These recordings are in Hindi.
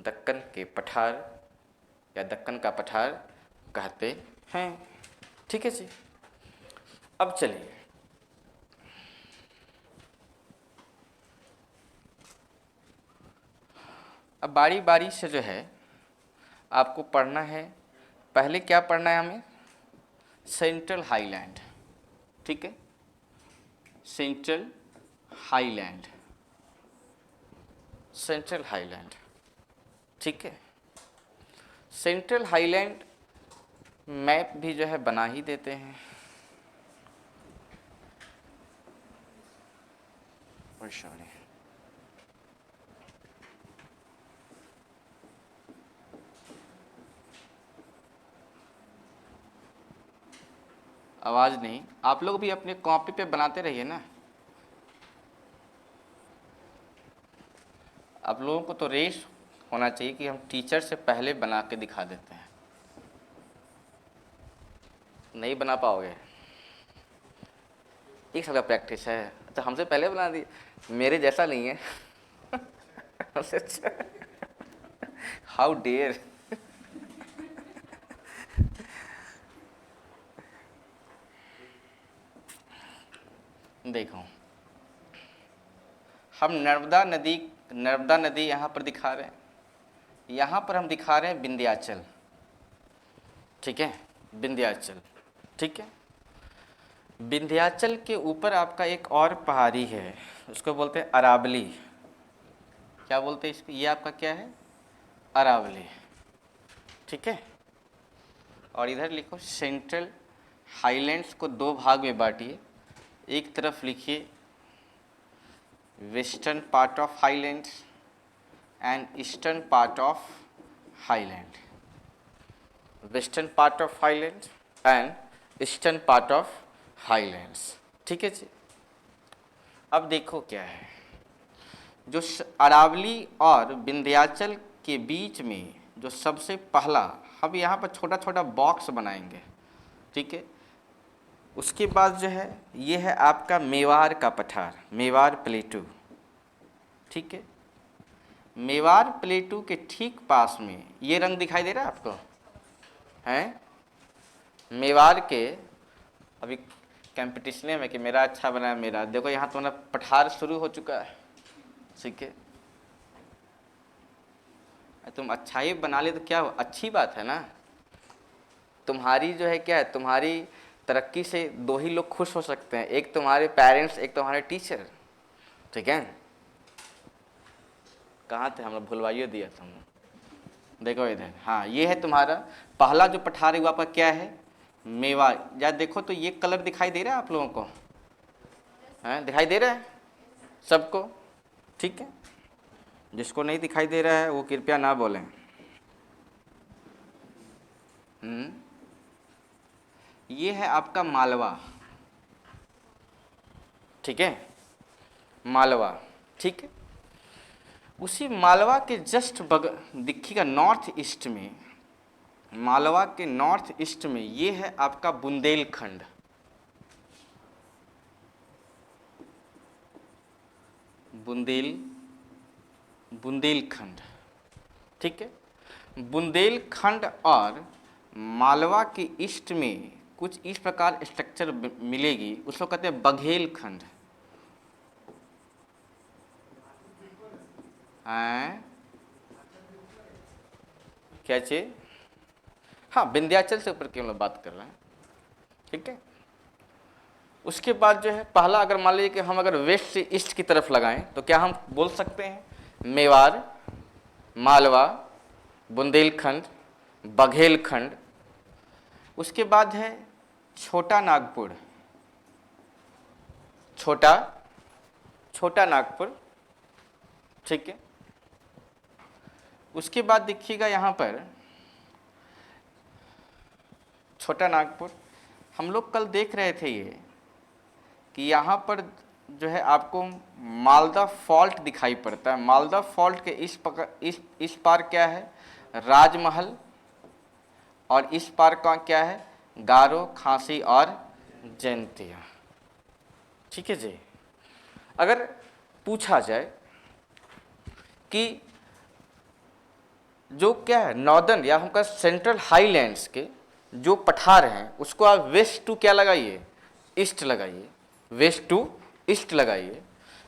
दक्कन के पठार या दक्कन का पठार कहते हैं। ठीक है जी। अब चलिए अब बारी बारी से जो है आपको पढ़ना है। पहले क्या पढ़ना है हमें? Central highland. ठीक है, सेंट्रल हाईलैंड, सेंट्रल हाईलैंड। ठीक है, सेंट्रल हाईलैंड मैप भी जो है बना ही देते हैं। सॉरी, आवाज़ नहीं। आप लोग भी अपने कॉपी पे बनाते रहिए ना। आप लोगों को तो रेस होना चाहिए कि हम टीचर से पहले बना के दिखा देते हैं। नहीं बना पाओगे, एक साल का प्रैक्टिस है। तो हमसे पहले बना दी, मेरे जैसा नहीं है। How dare. देखो, हम नर्मदा नदी यहाँ पर दिखा रहे हैं। यहाँ पर हम दिखा रहे हैं विंध्याचल। ठीक है, विंध्याचल। ठीक है, विंध्याचल के ऊपर आपका एक और पहाड़ी है, उसको बोलते हैं अरावली। क्या बोलते हैं इसको? ये आपका क्या है? अरावली। ठीक है, और इधर लिखो सेंट्रल हाईलैंड्स को दो भाग में बांटिए। एक तरफ लिखिए western part of highlands and eastern part of highland. Western part of highland and eastern part of highlands. ठीक है जी। अब देखो क्या है, जो अरावली और विंध्याचल के बीच में जो सबसे पहला, हम यहाँ पर छोटा छोटा बॉक्स बनाएंगे। ठीक है, उसके बाद जो है ये है आपका मेवाड़ का पठार, मेवाड़ प्लेटू। ठीक है, मेवाड़ प्लेटू के ठीक पास में ये रंग दिखाई दे रहा है आपको, हैं? मेवाड़ के अभी कंपटीशन में कि मेरा अच्छा बना है, मेरा देखो यहाँ तुम्हारा पठार शुरू हो चुका है। ठीक है, तुम अच्छा ही बना ले तो क्या हो, अच्छी बात है ना। तुम्हारी जो है क्या है, तुम्हारी तरक्की से दो ही लोग खुश हो सकते हैं, एक तुम्हारे पेरेंट्स, एक तुम्हारे टीचर। ठीक है, कहाँ थे हम लोग? भुलवाइए दिया था हमने। देखो इधर, हाँ ये है तुम्हारा पहला जो पठार है वो आपका क्या है? मेवा। या देखो तो ये कलर दिखाई दे रहा है आप लोगों को? हैं, दिखाई दे रहा है सबको? ठीक है, जिसको नहीं दिखाई दे रहा है वो कृपया ना बोलें। ये है आपका मालवा। ठीक है, मालवा। ठीक है, उसी मालवा के जस्ट दिखिएगा नॉर्थ ईस्ट में, मालवा के नॉर्थ ईस्ट में ये है आपका बुंदेलखंड। बुंदेलखंड। ठीक है, बुंदेलखंड और मालवा के ईस्ट में कुछ इस प्रकार स्ट्रक्चर मिलेगी, उसको कहते हैं बघेलखंड। क्या चीज? हाँ, विंध्याचल से ऊपर की हम लोग बात कर रहे हैं। ठीक है, उसके बाद जो है पहला, अगर मान लीजिए कि हम अगर वेस्ट से ईस्ट की तरफ लगाएं तो क्या हम बोल सकते हैं? मेवाड़, मालवा, बुंदेलखंड, बघेलखंड। उसके बाद है छोटा नागपुर, छोटा नागपुर। ठीक है, उसके बाद देखिएगा यहाँ पर छोटा नागपुर। हम लोग कल देख रहे थे ये कि यहाँ पर जो है आपको मालदा फॉल्ट दिखाई पड़ता है। मालदा फॉल्ट के इस पार क्या है? राजमहल, और इस पार का क्या है? गारो, खासी और जैंतिया। ठीक है जी। अगर पूछा जाए कि जो क्या है नॉर्दर्न या हमका सेंट्रल हाईलैंड्स के जो पठार हैं उसको आप वेस्ट टू क्या लगाइए, ईस्ट लगाइए, वेस्ट टू ईस्ट लगाइए।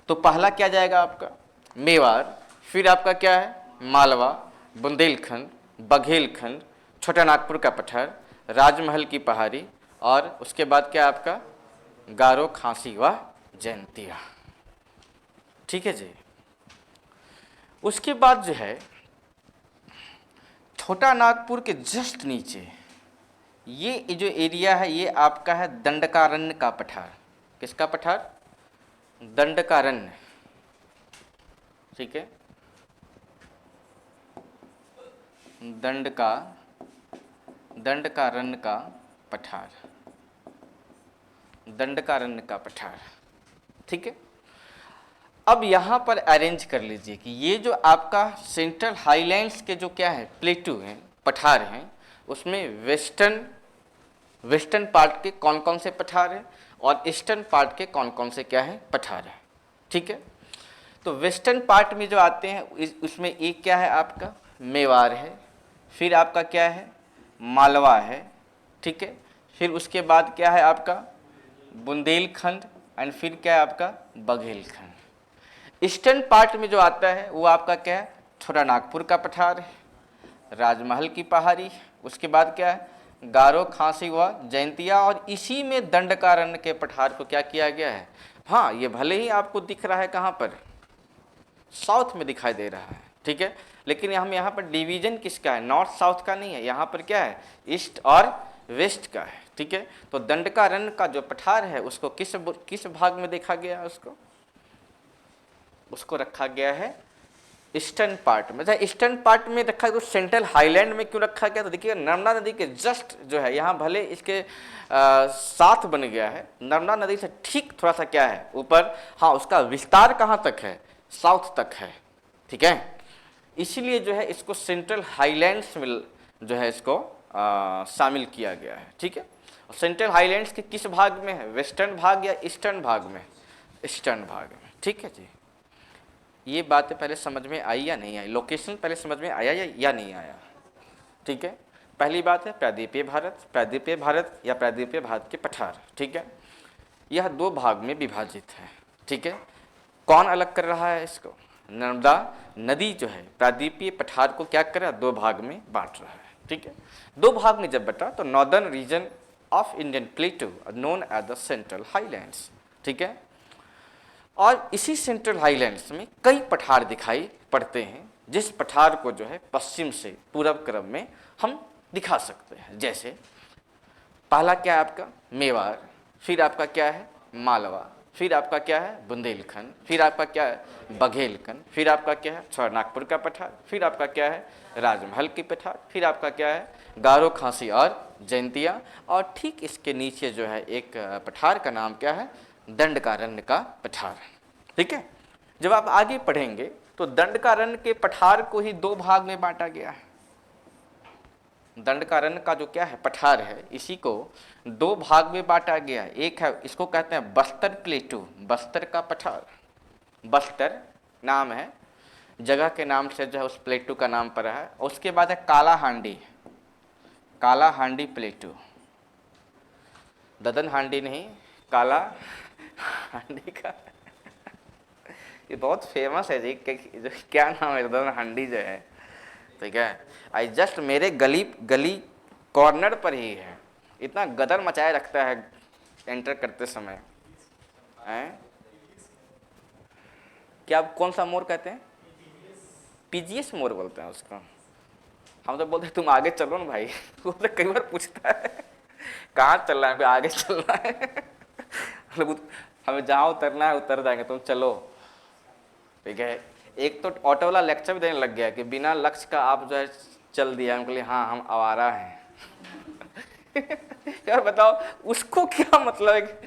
तो पहला क्या जाएगा आपका मेवाड़, फिर आपका क्या है मालवा, बुंदेलखंड, बघेलखंड, छोटा नागपुर का पठार, राजमहल की पहाड़ी, और उसके बाद क्या आपका गारो, खासी व जयंतिया। ठीक है जी। उसके बाद जो है छोटा नागपुर के जस्ट नीचे ये जो एरिया है ये आपका है दंडकारण्य का पठार। किसका पठार? दंडकारण्य। ठीक है, दंडकारण्य का पठार, दंडकारण्य का पठार। ठीक है, अब यहाँ पर अरेंज कर लीजिए कि ये जो आपका सेंट्रल हाईलैंड्स के जो क्या है प्लेटू हैं, पठार हैं, उसमें वेस्टर्न पार्ट के कौन कौन से पठार हैं और ईस्टर्न पार्ट के कौन कौन से क्या है पठार हैं। ठीक है, तो वेस्टर्न पार्ट में जो आते हैं उसमें एक क्या है आपका मेवाड़ है, फिर आपका क्या है मालवा है। ठीक है, फिर उसके बाद क्या है आपका बुंदेलखंड, एंड फिर क्या है आपका बघेलखंड। ईस्टर्न पार्ट में जो आता है वो आपका क्या है छोटा नागपुर का पठार है, राजमहल की पहाड़ी, उसके बाद क्या है गारो, खासी व जयंतिया, और इसी में दंडकारण्य के पठार को क्या किया गया है। हाँ, ये भले ही आपको दिख रहा है कहाँ पर साउथ में दिखाई दे रहा है, ठीक है, लेकिन हम यहाँ पर डिवीजन किसका है नॉर्थ साउथ का नहीं है, यहाँ पर क्या है ईस्ट और वेस्ट का है। ठीक है, तो दंडकारण्य का जो पठार है उसको किस भाग में देखा गया है, उसको रखा गया है ईस्टर्न पार्ट में। अच्छा, ईस्टर्न पार्ट में रखा है तो सेंट्रल हाईलैंड में क्यों रखा गया, तो देखिए नर्मदा नदी के जस्ट जो है यहाँ भले इसके साथ बन गया है, नर्मदा नदी से ठीक थोड़ा सा क्या है ऊपर, हाँ उसका विस्तार कहाँ तक है साउथ तक है। ठीक है, इसीलिए जो है इसको सेंट्रल हाईलैंड्स में जो है इसको शामिल किया गया है। ठीक है, सेंट्रल हाईलैंड्स के किस भाग में है, वेस्टर्न भाग या ईस्टर्न भाग में, ईस्टर्न भाग में। ठीक है जी, ये बातें पहले समझ में आई या नहीं आई, लोकेशन पहले समझ में आया या नहीं आया। ठीक है, पहली बात है प्रायद्वीपीय भारत या प्रायद्वीपीय भारत के पठार। ठीक है, यह दो भाग में विभाजित है। ठीक है, कौन अलग कर रहा है इसको, नर्मदा नदी जो है प्रायद्वीपीय पठार को क्या कर रहा है दो भाग में बांट रहा है। ठीक है, दो भाग में जब बटा तो northern region of Indian plateau known as the central highlands. ठीक है, और इसी सेंट्रल हाईलैंड्स में कई पठार दिखाई पड़ते हैं, जिस पठार को जो है पश्चिम से पूरब क्रम में हम दिखा सकते हैं। जैसे पहला क्या है आपका मेवाड़, फिर आपका क्या है मालवा, फिर आपका क्या है बुंदेलखंड, फिर आपका क्या है बघेलखंड, फिर आपका क्या है छोटा नागपुर का पठार, फिर आपका क्या है राजमहल की पठार, फिर आपका क्या है गारो, खासी और जयंतिया, और ठीक इसके नीचे जो है एक पठार का नाम क्या है दंडकारण्य का पठार। ठीक है, जब आप आगे पढ़ेंगे तो दंडकारण्य के पठार को ही दो भाग में बांटा गया है। दंडकारण्य का जो क्या है पठार है इसी को दो भाग में बांटा गया है। एक है इसको कहते हैं बस्तर प्लेटू, बस्तर का पठार, बस्तर नाम है जगह के नाम से जो है उस प्लेटू का नाम पड़ा है। उसके बाद है कालाहांडी, कालाहांडी प्लेटू, ददन हांडी नहीं काला हांडी का ये बहुत फेमस है जी, क्या नाम है ददन हांडी जो है। ठीक है, आई जस्ट मेरे गली कॉर्नर पर ही है, इतना गदर मचाए रखता है एंटर करते समय हैं। क्या आप कौन सा मोड़ कहते हैं, पीजीएस मोड़ बोलते हैं उसको। हम तो बोलते हैं तुम आगे चलो ना भाई वो तो कई बार पूछता है कहाँ चल रहा है, आगे चलना है मतलब हमें जहाँ उतरना है उतर जाएंगे, तुम चलो। ठीक है, एक तो ऑटो वाला लेक्चर भी देने लग गया कि बिना लक्ष्य का आप जो है चल दिया, उनके लिए हाँ हम आवारा हैं यार बताओ उसको क्या मतलब है।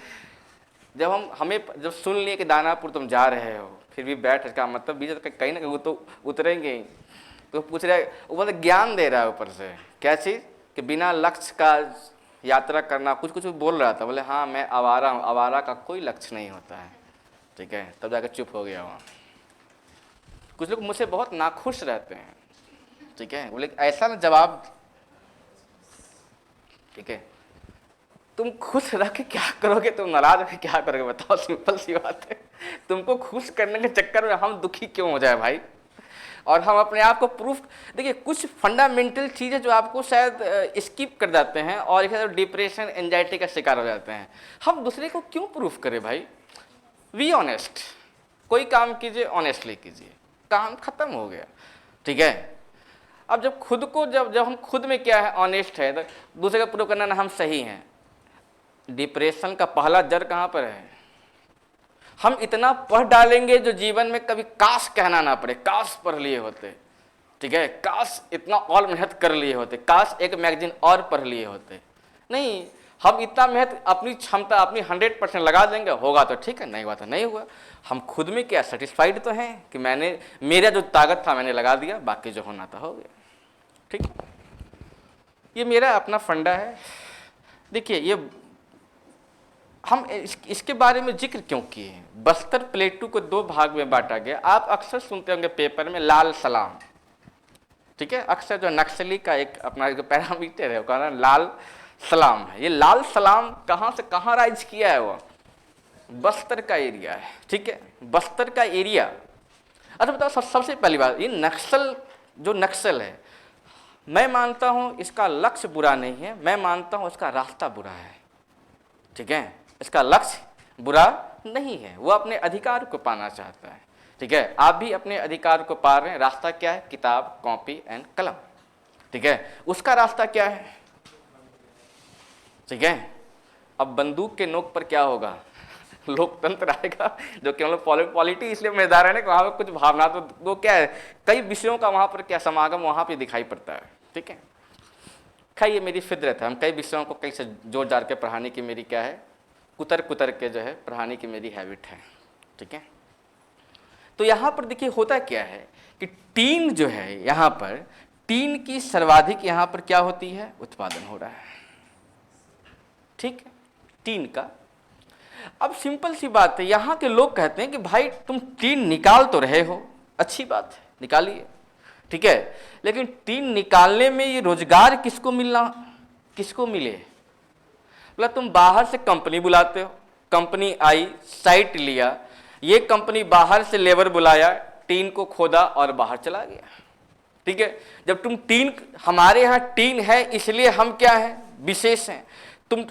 जब हमें जब सुन लिए कि दानापुर तुम जा रहे हो फिर भी बैठ, इसका मतलब बीच कहीं ना कहीं वो तो उतरेंगे ही। तो पूछ रहे वो मतलब ज्ञान दे रहा है ऊपर से, क्या चीज़ कि बिना लक्ष्य का यात्रा करना, कुछ कुछ बोल रहा था, बोले हाँ मैं आवारा हूँ, आवारा का कोई लक्ष्य नहीं होता है। ठीक है, तब जाकर चुप हो गया वहाँ। कुछ लोग मुझसे बहुत नाखुश रहते हैं ठीक है, बोले ऐसा ना जवाब, ठीक है, तुम खुश रह के क्या करोगे, तुम नाराज होकर क्या करोगे, बताओ, सिंपल सी बात है। तुमको खुश करने के चक्कर में हम दुखी क्यों हो जाए भाई, और हम अपने आप को प्रूफ, देखिए कुछ फंडामेंटल चीज़ें जो आपको शायद स्किप कर जाते हैं और एक डिप्रेशन एंजाइटी का शिकार हो जाते हैं। हम दूसरे को क्यों प्रूफ करें भाई, वी ऑनेस्ट, कोई काम कीजिए ऑनेस्टली कीजिए, काम खत्म हो गया, ठीक है। अब जब खुद को जब हम खुद में क्या है ऑनेस्ट है, तो दूसरे का प्रूफ करना ना हम सही हैं। डिप्रेशन का पहला जड़ कहाँ पर है, हम इतना पढ़ डालेंगे जो जीवन में कभी काश कहना ना पड़े, काश पढ़ लिए होते, ठीक है, काश इतना और मेहनत कर लिए होते, काश एक मैगजीन और पढ़ लिए होते। नहीं, हम इतना मेहनत अपनी क्षमता अपनी 100% लगा देंगे, होगा तो ठीक है, नहीं हुआ तो नहीं हुआ। हम खुद में क्या सेटिस्फाइड तो हैं कि मैंने, मेरा जो ताकत था मैंने लगा दिया, बाकी जो होना था हो गया, ठीक। ये मेरा अपना फंडा है। देखिए ये हम इसके बारे में जिक्र क्यों किए हैं। बस्तर प्लेटू को 2 भाग में बांटा गया। आप अक्सर सुनते होंगे पेपर में लाल सलाम, ठीक है, अक्सर जो नक्सली का एक अपना एक पैरामीटर है, वो कहना लाल सलाम है। ये लाल सलाम कहाँ से कहाँ राइज किया है, वो बस्तर का एरिया है, ठीक है, बस्तर का एरिया। अच्छा बताओ, सबसे पहली बात, ये नक्सल जो नक्सल है, मैं मानता हूँ इसका लक्ष्य बुरा नहीं है, मैं मानता हूँ इसका रास्ता बुरा है, ठीक है, इसका लक्ष्य बुरा नहीं है, वो अपने अधिकार को पाना चाहता है, ठीक है। आप भी अपने अधिकार को पा रहे हैं, रास्ता क्या है, किताब कॉपी एंड कलम, ठीक है, उसका रास्ता क्या है, ठीक है। अब बंदूक के नोक पर क्या होगा, लोकतंत्र आएगा, जो कि हम लोग पॉलिटी इसलिए मजेदार है ना कि वहाँ पर कुछ भावना तो वो क्या है, कई विषयों का वहाँ पर क्या समागम वहाँ पे दिखाई पड़ता है, ठीक है। खैर ये मेरी फितरत है, हम कई विषयों को कई से जोड़ जाड़ के पढ़ाने की मेरी क्या है, कुतर कुतर के जो है पढ़ाने की मेरी हैबिट है, ठीक है। तो यहाँ पर देखिए होता क्या है कि टीन जो है, यहाँ पर टीन की सर्वाधिक यहाँ पर क्या होती है, उत्पादन हो रहा है, ठीक है, टीन का। अब सिंपल सी बात है, यहाँ के लोग कहते हैं कि भाई तुम टीन निकाल तो रहे हो, अच्छी बात है, निकालिए, ठीक है, लेकिन टीन निकालने में ये रोजगार किसको मिलना, किसको मिले, मतलब तुम बाहर से कंपनी बुलाते हो, कंपनी आई, साइट लिया, ये कंपनी बाहर से लेबर बुलाया, टीन को खोदा और बाहर चला गया, ठीक है। जब तुम टीन, हमारे यहाँ टीन है इसलिए हम क्या है, विशेष हैं, तुम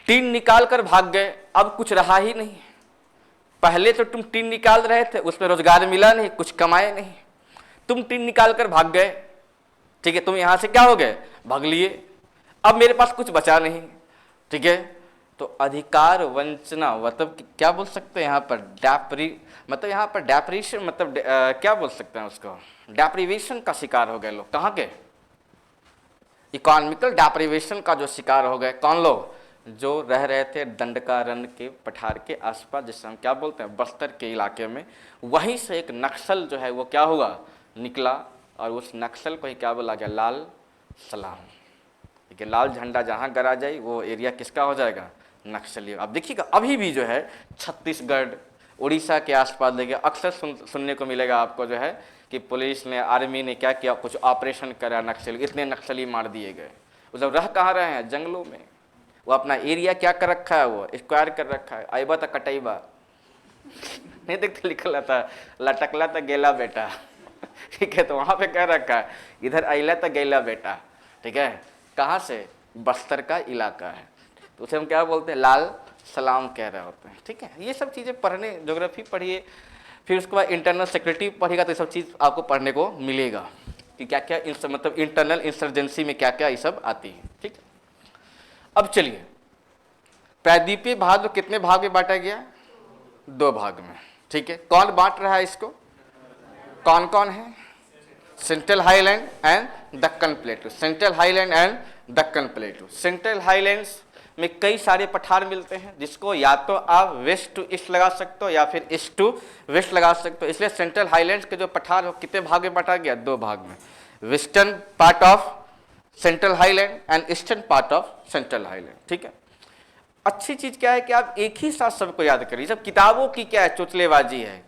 टीन निकाल कर भाग गए, अब कुछ रहा ही नहीं। पहले तो तुम टीन निकाल रहे थे, उसमें रोजगार मिला नहीं, कुछ कमाए नहीं, तुम टीन निकाल कर भाग गए, ठीक है, तुम यहां से क्या हो गए, भाग लिए, अब मेरे पास कुछ बचा नहीं, ठीक है। तो अधिकार वंचना, मतलब क्या बोल सकते हैं यहाँ पर, मतलब यहाँ पर डेप्रीशन, मतलब क्या बोल सकते हैं उसको, डेप्रीवेशन का शिकार हो गए लोग। कहाँ के, इकोनॉमिकल डेप्रीवेशन का जो शिकार हो गए कौन लोग, जो रह रहे थे दंडकारण्य के पठार के आसपास, जिसे हम क्या बोलते हैं बस्तर के इलाके में। वहीं से एक नक्सल जो है वो क्या हुआ, निकला, और उस नक्सल को ही क्या बोला गया, लाल सलाम, ठीक है। लाल झंडा जहाँ गड़ा जाए वो एरिया किसका हो जाएगा, नक्सली। अब देखिएगा अभी भी जो है छत्तीसगढ़ उड़ीसा के आसपास देखिए अक्सर सुनने को मिलेगा आपको जो है कि पुलिस ने, आर्मी ने क्या किया, कुछ ऑपरेशन करा, नक्सली, इतने नक्सली मार दिए गए। वो सब रह कहाँ रहे हैं, जंगलों में। वो अपना एरिया क्या कर रखा है, वो स्क्वायर कर रखा है, आइबा तो कटैबा नहीं देखते, लिखल था लटकला तो गेला बेटा, ठीक है, तो वहाँ पे कह रखा है इधर अला तो गेला बेटा, ठीक है। कहाँ से, बस्तर का इलाका है, तो उसे हम क्या बोलते हैं, लाल सलाम कह रहे होते हैं, ठीक है। ये सब चीज़ें पढ़ने, ज्योग्राफी पढ़िए, फिर उसके बाद इंटरनल सिक्योरिटी पढ़ेगा तो ये सब चीज़ आपको पढ़ने को मिलेगा कि क्या क्या मतलब इंटरनल इंसर्जेंसी में क्या क्या ये सब आती है, ठीक है। अब चलिए, प्रायद्वीपीय भाग कितने भाग में बांटा गया, 2 भाग में, ठीक है। कौन बांट रहा है इसको, कौन कौन है, central highland and Deccan प्लेटू, central highland and Deccan प्लेटू। Central highlands में कई सारे पठार मिलते हैं, जिसको या तो आप वेस्ट टू ईस्ट लगा सकते हो या फिर ईस्ट टू वेस्ट लगा सकते हो। इसलिए सेंट्रल हाईलैंड्स के जो पठार हो कितने भाग में बांटा गया, 2 भाग में, western part of central highland and eastern part of central highland, ठीक है। अच्छी चीज क्या है कि आप एक ही साथ सबको याद करिए, सब किताबों की क्या है चुटलेबाजी है,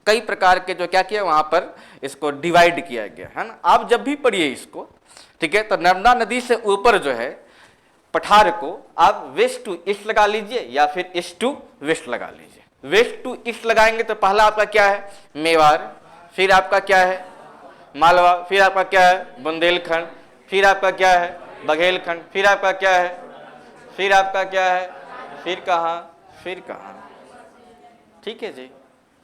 कई प्रकार के जो क्या किया वहां पर इसको डिवाइड किया गया है ना। आप जब भी पढ़िए इसको, ठीक है, तो नर्मदा नदी से ऊपर जो है पठार को आप वेस्ट टू ईस्ट लगा लीजिए या फिर ईस्ट टू वेस्ट लगा लीजिए। वेस्ट टू ईस्ट लगाएंगे तो पहला आपका क्या है मेवाड़, फिर आपका क्या है मालवा, फिर आपका क्या है बुंदेलखंड, फिर आपका क्या है बघेलखंड, फिर आपका क्या है, फिर आपका क्या है, फिर कहाँ, फिर कहाँ। ठीक है जी,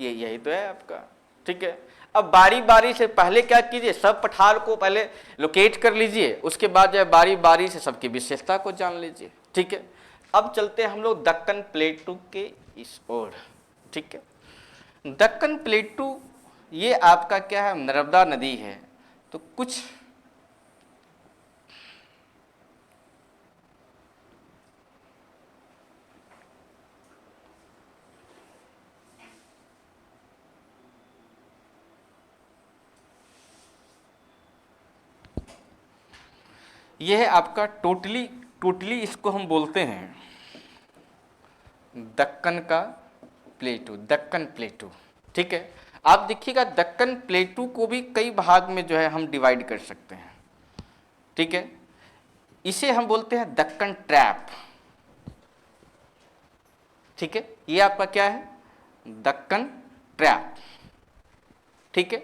ये यही तो है आपका। ठीक है, अब बारी बारी से पहले क्या कीजिए, सब पठार को पहले लोकेट कर लीजिए, उसके बाद जो है बारी बारी से सबकी विशेषता को जान लीजिए। ठीक है, अब चलते हैं हम लोग दक्कन प्लेटू के इस ओर। ठीक है, दक्कन प्लेटू ये आपका क्या है नर्मदा नदी है, तो कुछ ये है आपका टोटली इसको हम बोलते हैं दक्कन का प्लेटू, दक्कन प्लेटू। ठीक है, आप देखिएगा दक्कन प्लेटू को भी कई भाग में जो है हम डिवाइड कर सकते हैं। ठीक है, इसे हम बोलते हैं दक्कन ट्रैप। ठीक है, ये आपका क्या है दक्कन ट्रैप। ठीक है,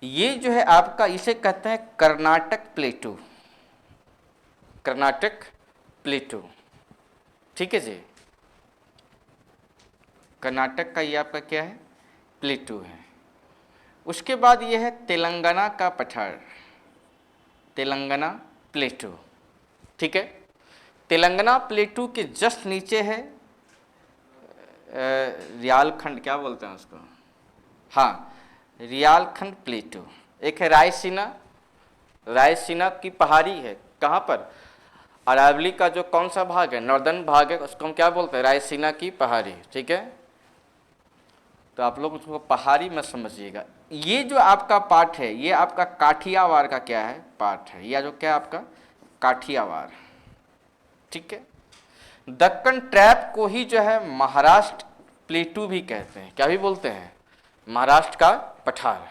ये जो है आपका इसे कहते हैं कर्नाटक प्लेटू, कर्नाटक प्लेटू। ठीक है जी, कर्नाटक का ये आपका क्या है प्लेटू है। उसके बाद ये है तेलंगाना का पठार, तेलंगाना प्लेटू। ठीक है, तेलंगाना प्लेटू के जस्ट नीचे है रियालखंड, क्या बोलते हैं उसको, हाँ रियालखंड प्लेटू। एक है रायसीना, रायसीना की पहाड़ी है, कहाँ पर अरावली का जो कौन सा भाग है नॉर्दर्न भाग है, उसको हम क्या बोलते हैं रायसीना की पहाड़ी। ठीक है, तो आप लोग उसको पहाड़ी मत समझिएगा। ये जो आपका पार्ट है ये आपका काठियावाड़ का क्या है पार्ट है, या जो क्या आपका काठियावाड़। ठीक है, दक्कन ट्रैप को ही जो है महाराष्ट्र प्लेटू भी कहते हैं, क्या भी बोलते हैं महाराष्ट्र का पठार।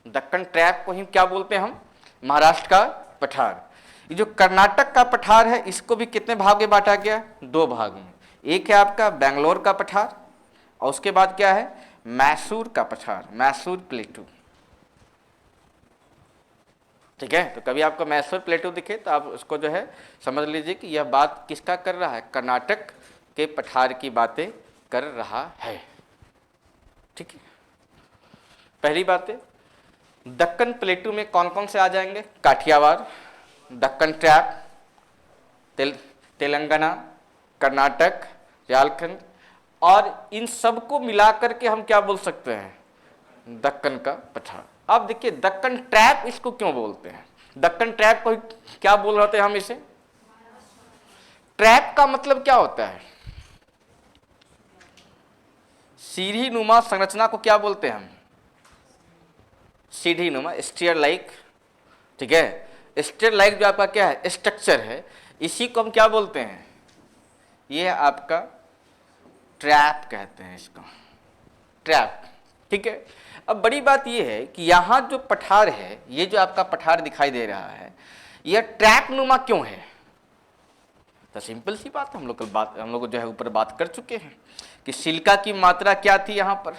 दक्कन ट्रैप को ही क्या बोलते हैं हम महाराष्ट्र का पठार। ये जो कर्नाटक का पठार है इसको भी कितने भाग में बांटा गया, दो भाग में। एक है आपका बेंगलोर का पठार और उसके बाद क्या है मैसूर का पठार, मैसूर प्लेटू। ठीक है, तो कभी आपको मैसूर प्लेटू दिखे तो आप उसको जो है समझ लीजिए कि यह बात किसका कर रहा है, कर्नाटक के पठार की बातें कर रहा है। ठीक है, पहली बात है दक्कन प्लेटू में कौन कौन से आ जाएंगे, काठियावाड़, दक्कन ट्रैप, तेलंगाना, कर्नाटक, झारखंड, और इन सबको मिलाकर के हम क्या बोल सकते हैं दक्कन का पठार। अब देखिए दक्कन ट्रैप इसको क्यों बोलते हैं, दक्कन ट्रैप को क्या बोल रहे थे हम इसे, ट्रैप का मतलब क्या होता है, सीढ़ी नुमा संरचना को क्या बोलते हैं हम सीढ़ी नुमा, स्टेयर लाइक। ठीक है, स्टेयर लाइक जो आपका क्या है स्ट्रक्चर है, इसी को हम क्या बोलते हैं, ये आपका ट्रैप कहते हैं इसको, ट्रैप। ठीक है, अब बड़ी बात ये है कि यहाँ जो पठार है, ये जो आपका पठार दिखाई दे रहा है, यह ट्रैप नुमा क्यों है, तो सिंपल सी बात है, हम लोग जो है ऊपर बात कर चुके हैं कि सिलिका की मात्रा क्या थी यहाँ पर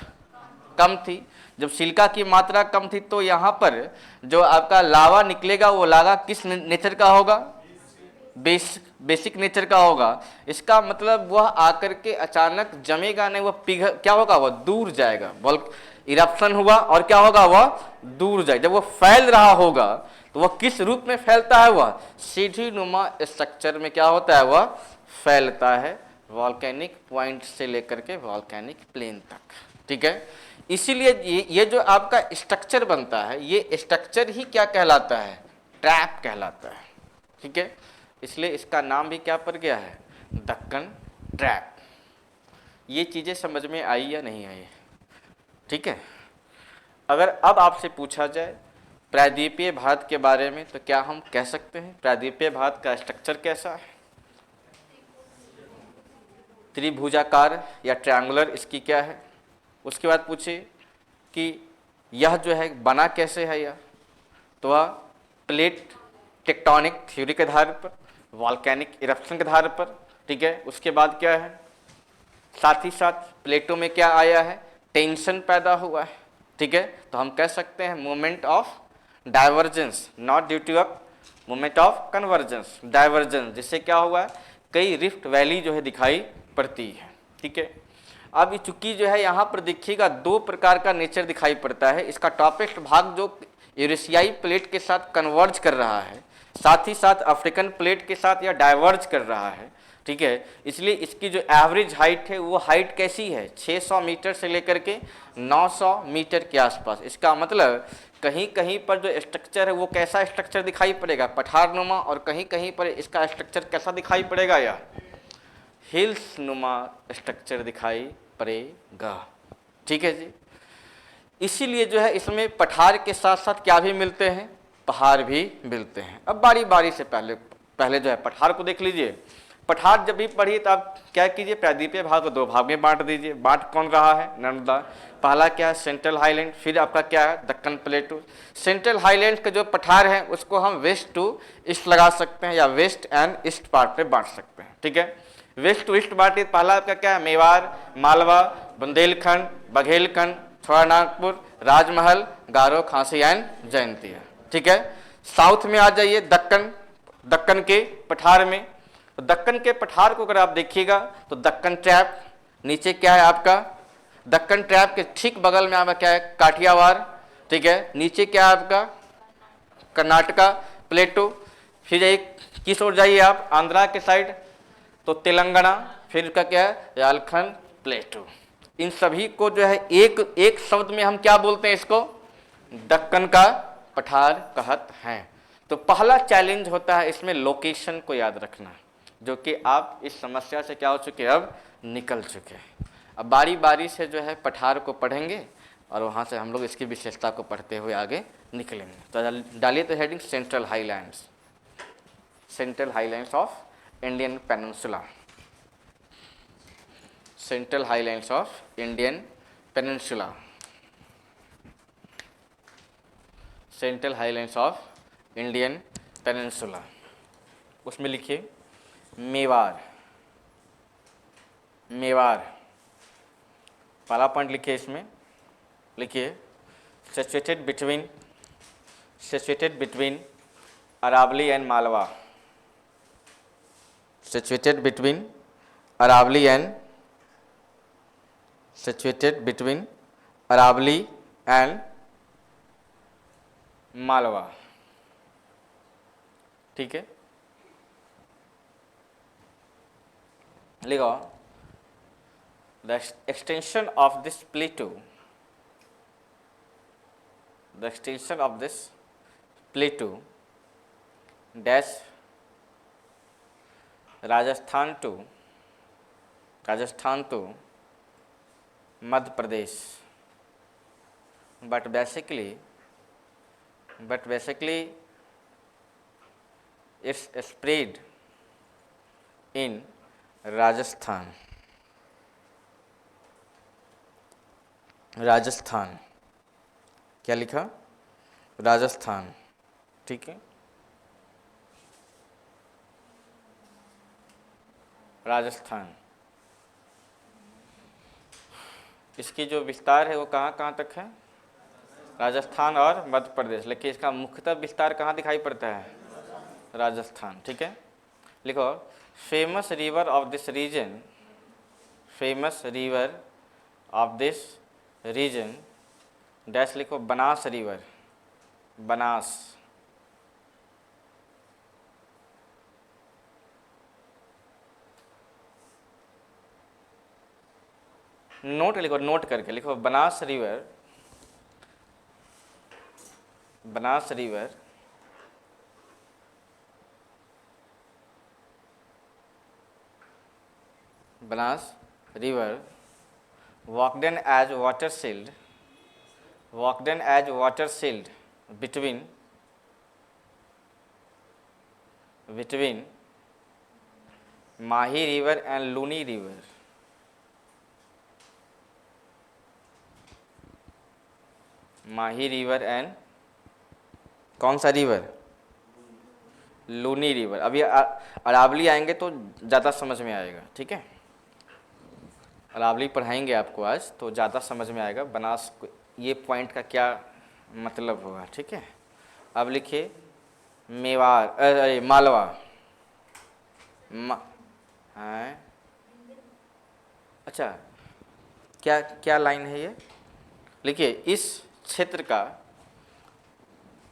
कम थी। जब सिलिका की मात्रा कम थी तो यहाँ पर जो आपका लावा निकलेगा वो लावा किस नेचर का होगा, बेसिक नेचर का होगा। इसका मतलब वह आकर के अचानक जमेगा नहीं, वह पिघल क्या होगा, वह दूर जाएगा, बल्कि इरप्शन हुआ और क्या होगा वह दूर जाएगा। जब वह फैल रहा होगा तो वह किस रूप में फैलता है, वह सीढ़ी नुमा स्ट्रक्चर में क्या होता है वह फैलता है, वॉल्केनिक पॉइंट से लेकर के वॉल्केनिक प्लेन तक। ठीक है, इसीलिए ये जो आपका स्ट्रक्चर बनता है ये स्ट्रक्चर ही क्या कहलाता है, ट्रैप कहलाता है। ठीक है, इसलिए इसका नाम भी क्या पड़ गया है दक्कन ट्रैप। ये चीज़ें समझ में आई या नहीं आई, ठीक है। अगर अब आपसे पूछा जाए प्रायद्वीपीय भारत के बारे में तो क्या हम कह सकते हैं प्रायद्वीपीय भारत का स्ट्रक्चर कैसा है, त्रिभुजाकार या ट्रायंगुलर इसकी क्या है। उसके बाद पूछिए कि यह जो है बना कैसे है यह, तो वह प्लेट टेक्टोनिक थ्योरी के आधार पर, वॉल्केनिक इरप्शन के आधार पर, ठीक है। उसके बाद क्या है, साथ ही साथ प्लेटों में क्या आया है, टेंशन पैदा हुआ है, ठीक है। तो हम कह सकते हैं moment of divergence, not due to a moment of convergence, divergence, जिससे क्या हुआ है, कई रिफ्ट वैली जो है दिखाई पड़ती है, ठीक है। अब ये चूंकि जो है यहाँ पर देखिएगा दो प्रकार का नेचर दिखाई पड़ता है, इसका टॉपेस्ट भाग जो यूरेशियाई प्लेट के साथ कन्वर्ज कर रहा है, साथ ही साथ अफ्रीकन प्लेट के साथ यह डाइवर्ज कर रहा है, ठीक है। इसलिए इसकी जो एवरेज हाइट है वो हाइट कैसी है, 600 मीटर से लेकर के 900 मीटर के आसपास। इसका मतलब कहीं कहीं पर जो स्ट्रक्चर है वो कैसा स्ट्रक्चर दिखाई पड़ेगा, पठारनुमा, और कहीं कहीं पर इसका स्ट्रक्चर कैसा दिखाई पड़ेगा, या हिल्स नुमा स्ट्रक्चर दिखाई पड़ेगा, ठीक है जी। इसीलिए जो है इसमें पठार के साथ साथ क्या भी मिलते हैं, पहाड़ भी मिलते हैं। अब बारी बारी से पहले जो है पठार को देख लीजिए। पठार जब भी पढ़िए तो आप क्या कीजिए, प्रायद्वीपीय भाग को दो भाग में बांट दीजिए। बांट कौन रहा है, नर्मदा। पहला क्या है, सेंट्रल हाईलैंड, फिर आपका क्या है, दक्कन प्लेटू। सेंट्रल हाईलैंड के जो पठार है उसको हम वेस्ट टू ईस्ट लगा सकते हैं, या वेस्ट एंड ईस्ट पार्ट में बांट सकते हैं, ठीक है। वेस्ट टू ईस्ट बांटिए, पहला आपका क्या है, मेवाड़, मालवा, बुंदेलखंड, बघेलखंड, छोटानागपुर, राजमहल, गारो, खांसी एंड जयंतिया, ठीक है। साउथ में आ जाइए, दक्कन के पठार में। तो दक्कन के पठार को अगर आप देखिएगा तो दक्कन ट्रैप, नीचे क्या है आपका, दक्कन ट्रैप के ठीक बगल में आपका क्या है, काठियावाड़, ठीक है। नीचे क्या है आपका, कर्नाटका प्लेटू। फिर एक किस ओर जाइए आप, आंध्रा के साइड, तो तेलंगाना, फिर का क्या है, झारखंड प्लेटू। इन सभी को जो है एक शब्द में हम क्या बोलते हैं, इसको दक्कन का पठार कहत हैं। तो पहला चैलेंज होता है इसमें लोकेशन को याद रखना, जो कि आप इस समस्या से क्या हो चुके हैं, अब निकल चुके हैं। अब बारी बारी से जो है पठार को पढ़ेंगे और वहाँ से हम लोग इसकी विशेषता को पढ़ते हुए आगे निकलेंगे। तो डालिए तो heading central highlands, central highlands of Indian peninsula, central highlands of Indian peninsula, central highlands of Indian peninsula. उसमें लिखिए मेवाड़, मेवाड़ पहला पॉइंट लिखिए, इसमें लिखिए situated between Aravalli and Malwa, situated between Aravalli and Malwa, ठीक है। लिखो the extension of this plateau, the extension of this plateau dash Rajasthan to Madhya Pradesh, but basically it's spread in Rajasthan, क्या लिखा, राजस्थान, ठीक है। राजस्थान, इसकी जो विस्तार है वो कहाँ तक है, राजस्थान और मध्य प्रदेश, लेकिन इसका मुख्यतः विस्तार कहाँ दिखाई पड़ता है, राजस्थान, ठीक है। लिखो famous river of this region, dash लिखो बनास रिवर, बनास, नोट लिखो, नोट करके लिखो Banas river, Banas river walked in as water shield between Mahi river and Luni river, Mahi river and कौन सा रिवर? लूनी रिवर। अभी अरावली आएंगे तो ज़्यादा समझ में आएगा, ठीक है। अरावली पढ़ाएंगे आपको आज तो ज़्यादा समझ में आएगा बनास ये पॉइंट का क्या मतलब होगा, ठीक है। अब लिखिए मेवाड़, अरे मालवा, हैं, अच्छा क्या क्या लाइन है ये? लिखिए इस क्षेत्र का,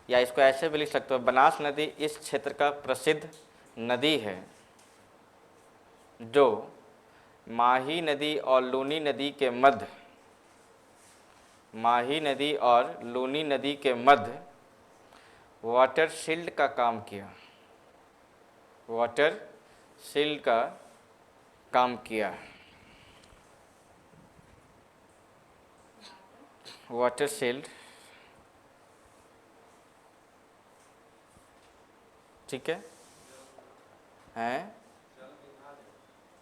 या इसको ऐसे भी लिख सकते हो, बनास नदी इस क्षेत्र का प्रसिद्ध नदी है जो माही नदी और लूनी नदी के मध्य, माही नदी और लूनी नदी के मध्य वाटर शील्ड का काम किया, वाटर शील्ड का काम किया, वाटर शील्ड, ठीक है। हैं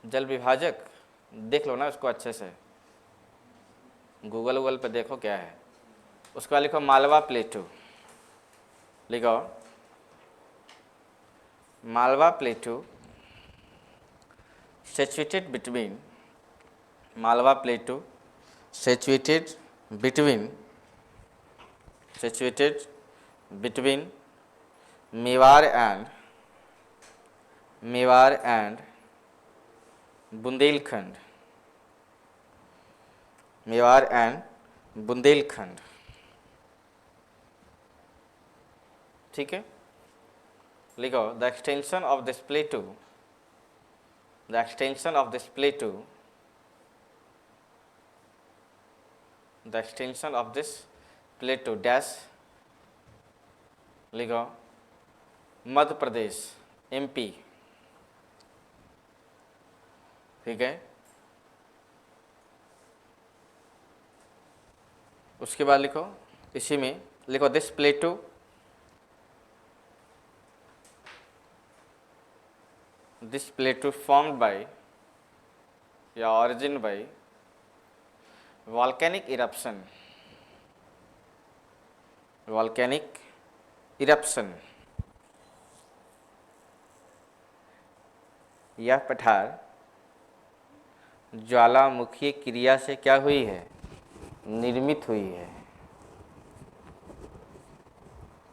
जल विभाजक, देख लो ना उसको अच्छे से, गूगल पे देखो क्या है। उसके बाद लिखो मालवा प्लेटू, लिखो Malwa प्लेटू situated between, Malwa प्लेटू situated between, situated between Mewar and Bundelkhand, Mewar and Bundelkhand, ठीक है। लिखो the extension of this प्लेटू, the extension of this प्लेटू, the extension of this प्लेटू dash, लिखो मध्य प्रदेश एमपी, ठीक है। उसके बाद लिखो इसी में, लिखो this plateau, this plateau formed by या origin by volcanic eruption, volcanic eruption, यह पठार ज्वालामुखी क्रिया से क्या हुई है? निर्मित हुई है।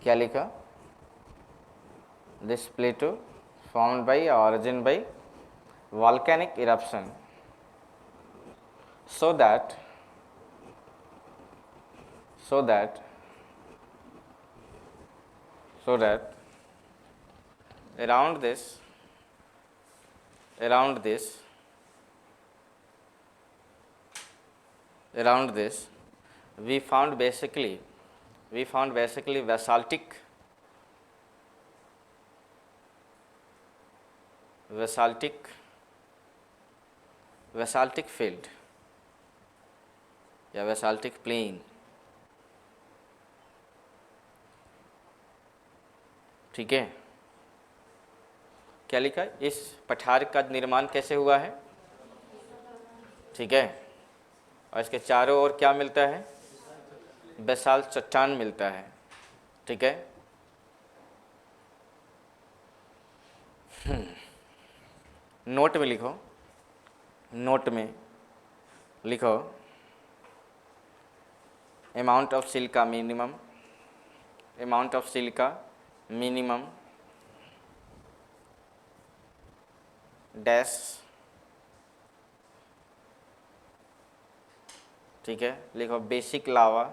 क्या लिखा? This प्लेटू formed by origin by volcanic eruption so that around this we found basically basaltic field या basaltic plain, ठीक है। क्या लिखा? इस पठार का निर्माण कैसे हुआ है, ठीक है। और इसके चारों ओर क्या मिलता है? बेसाल्ट चट्टान मिलता है, ठीक है। नोट में लिखो, नोट में लिखो amount of silica minimum, amount of silica minimum dash, ठीक है। लिखो बेसिक लावा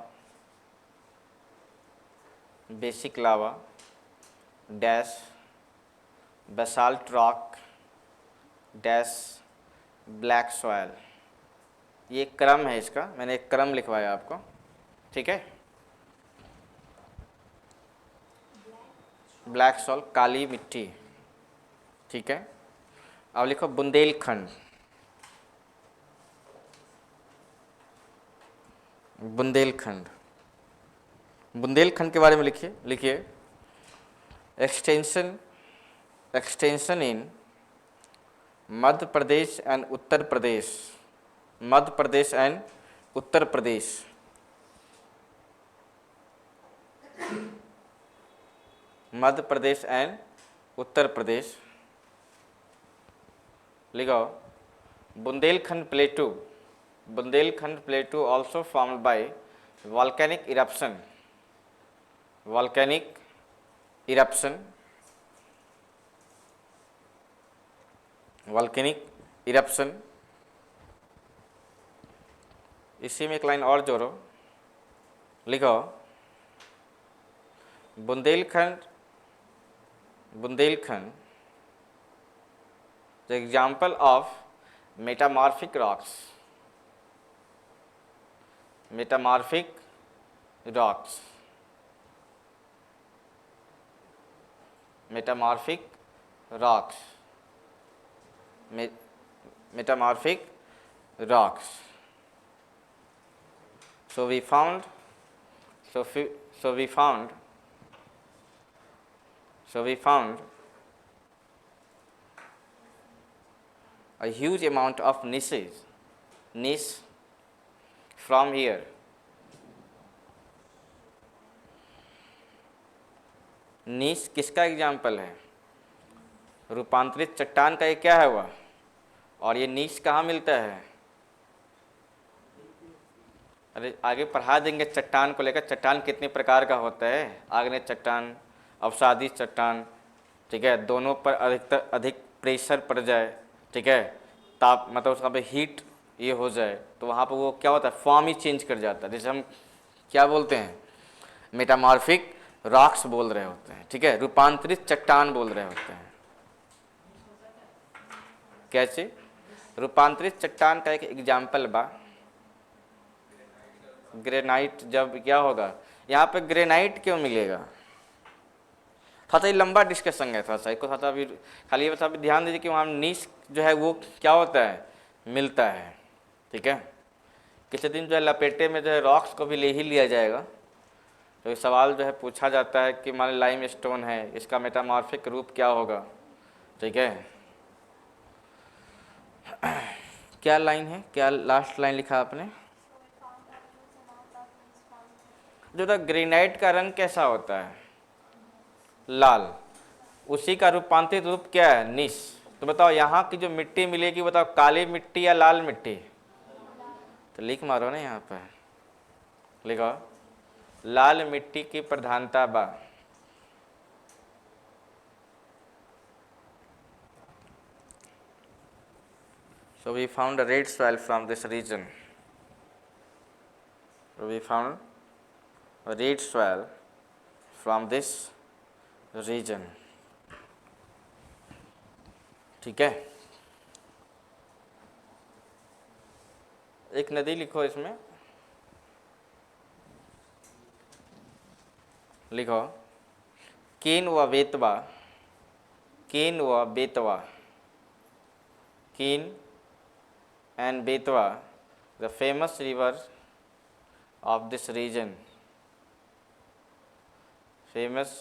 dash basalt rock dash black soil. ये क्रम है इसका, मैंने एक क्रम लिखवाया आपको, ठीक है। ब्लैक सॉइल काली मिट्टी, ठीक है। अब लिखो बुंदेलखंड, बुंदेलखंड, बुंदेलखंड के बारे में लिखिए extension in Madhya Pradesh and Uttar Pradesh, Madhya Pradesh and Uttar Pradesh, Madhya Pradesh and Uttar Pradesh. लिखो Bundelkhand plateau, Bundelkhand plateau also formed by volcanic eruption, volcanic eruption, volcanic eruption. इसी में एक लाइन और जोड़ो, लिखो Bundelkhand, Bundelkhand the example of metamorphic rocks, metamorphic rocks, metamorphic rocks, metamorphic rocks. So we found a huge amount of niche from here. नीश किसका एग्जाम्पल है? रूपांतरित चट्टान का ये क्या है वह, और ये नीश कहाँ मिलता है? अरे आगे पढ़ा देंगे चट्टान को लेकर, चट्टान कितने प्रकार का होता है, आग्नेय चट्टान, अवसादी चट्टान, ठीक है, दोनों पर अधिक प्रेशर पड़ जाए, ठीक है, ताप मतलब उसका पे हीट ये हो जाए तो वहाँ पर वो क्या होता है, फॉर्म ही चेंज कर जाता है, जैसे हम क्या बोलते हैं, मेटामॉर्फिक रॉक्स बोल रहे होते हैं, ठीक है, रूपांतरित चट्टान बोल रहे होते हैं। कैसे? रूपांतरित चट्टान का एक एग्जाम्पल बा ग्रेनाइट। जब क्या होगा, यहाँ पे ग्रेनाइट क्यों मिलेगा, थोड़ा सा लंबा डिस्कशन है, थोड़ा सा इसको थोड़ा सा भी खाली ये बस ध्यान दीजिए कि वहाँ नीश जो है वो क्या होता है, मिलता है, ठीक है। किसी दिन जो है लपेटे में जो है रॉक्स को भी ले ही लिया जाएगा, तो ये सवाल जो है पूछा जाता है कि मान लाइम स्टोन है, इसका मेटामॉर्फिक रूप क्या होगा, ठीक है। क्या लाइन है, क्या लास्ट लाइन लिखा आपने? जो था ग्रेनाइट का रंग कैसा होता है, लाल, उसी का रूपांतरित रूप क्या है, नीश। तो बताओ यहाँ की जो मिट्टी मिलेगी, बताओ काली मिट्टी या लाल मिट्टी? तो लिख मारो ना यहाँ पर, लिखो लाल मिट्टी की प्रधानता बा। So we found a red soil from this region. So we found a red soil from this region. ठीक है, एक नदी लिखो इसमें, लिखो केन व बेतवा, केन व बेतवा, केन and Betwa, the famous river of this region, famous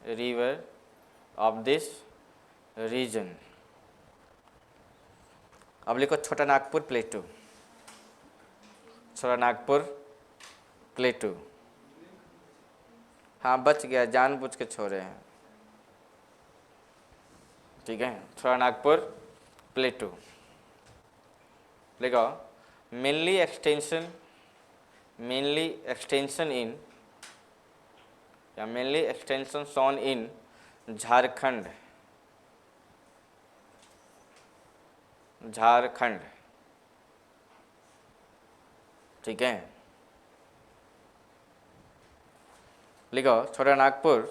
river of this region। अब लिखो छोटा नागपुर प्लेटू, छोटा नागपुर प्लेटू। हाँ बच गया, जानबूझ के छोड़े हैं, ठीक है, छोटा नागपुर प्लेटू। लिखो मेनली एक्सटेंशन इन या mainly extension shown in Jharkhand, Jharkhand, ठीक है। लिखो छोटा नागपुर,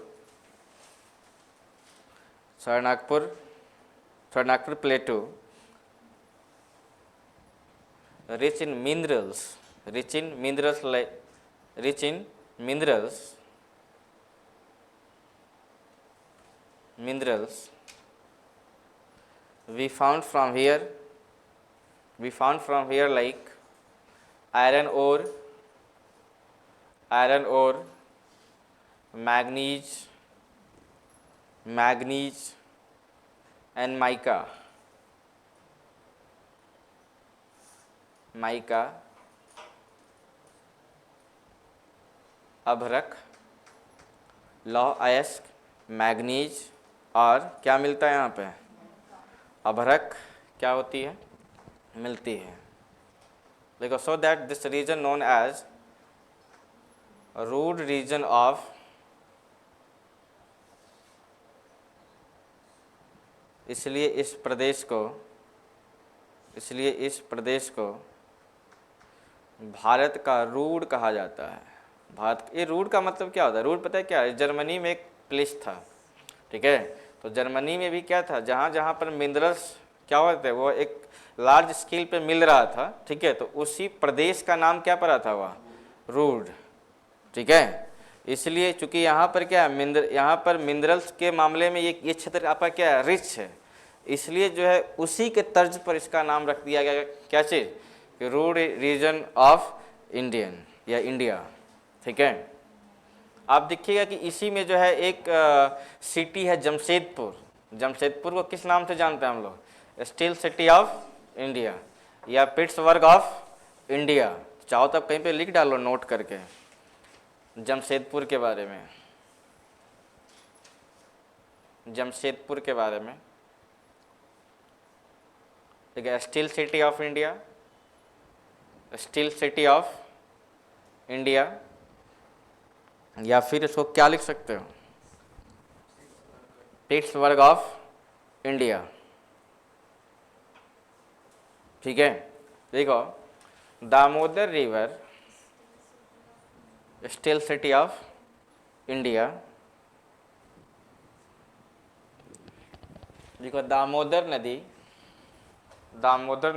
छोटा नागपुर, छोटा Nagpur प्लेटू rich in minerals, rich in minerals like rich in minerals, minerals we found from here like iron ore, manganese and mica, अभ्रक, लौह अयस्क मैग्नीज और क्या मिलता है यहाँ पे, अभ्रक क्या होती है, मिलती है। देखो, so that this region known as rude region of, इसलिए इस प्रदेश को भारत का रूड कहा जाता है। भारत, ये रूड का मतलब क्या होता है, रूड पता है क्या है, जर्मनी में एक प्लेस था, ठीक है। तो जर्मनी में भी क्या था, जहाँ जहाँ पर मिनरल्स क्या होते हैं वो एक लार्ज स्केल पे मिल रहा था, ठीक है, तो उसी प्रदेश का नाम क्या पड़ा था, वह रूड, ठीक है। इसलिए चूंकि यहाँ पर क्या है, यहाँ पर मिनरल्स के मामले में ये क्षेत्र आपका क्या है, रिच है, इसलिए जो है उसी के तर्ज पर इसका नाम रख दिया गया, क्या चीज़, कि रूड रीजन ऑफ इंडियन या इंडिया, ठीक है। आप देखिएगा कि इसी में जो है एक सिटी है जमशेदपुर। जमशेदपुर को किस नाम से जानते हैं हम लोग, स्टील सिटी ऑफ इंडिया या पिट्सबर्ग ऑफ इंडिया। चाहो तो आप कहीं पे लिख डालो नोट करके जमशेदपुर के बारे में, जमशेदपुर के बारे में, ठीक है। Steel city of India, steel city of India, या फिर इसको क्या लिख सकते हो, पिट्सबर्ग ऑफ इंडिया, ठीक है। देखो, Damodar river steel city of India, देखो दामोदर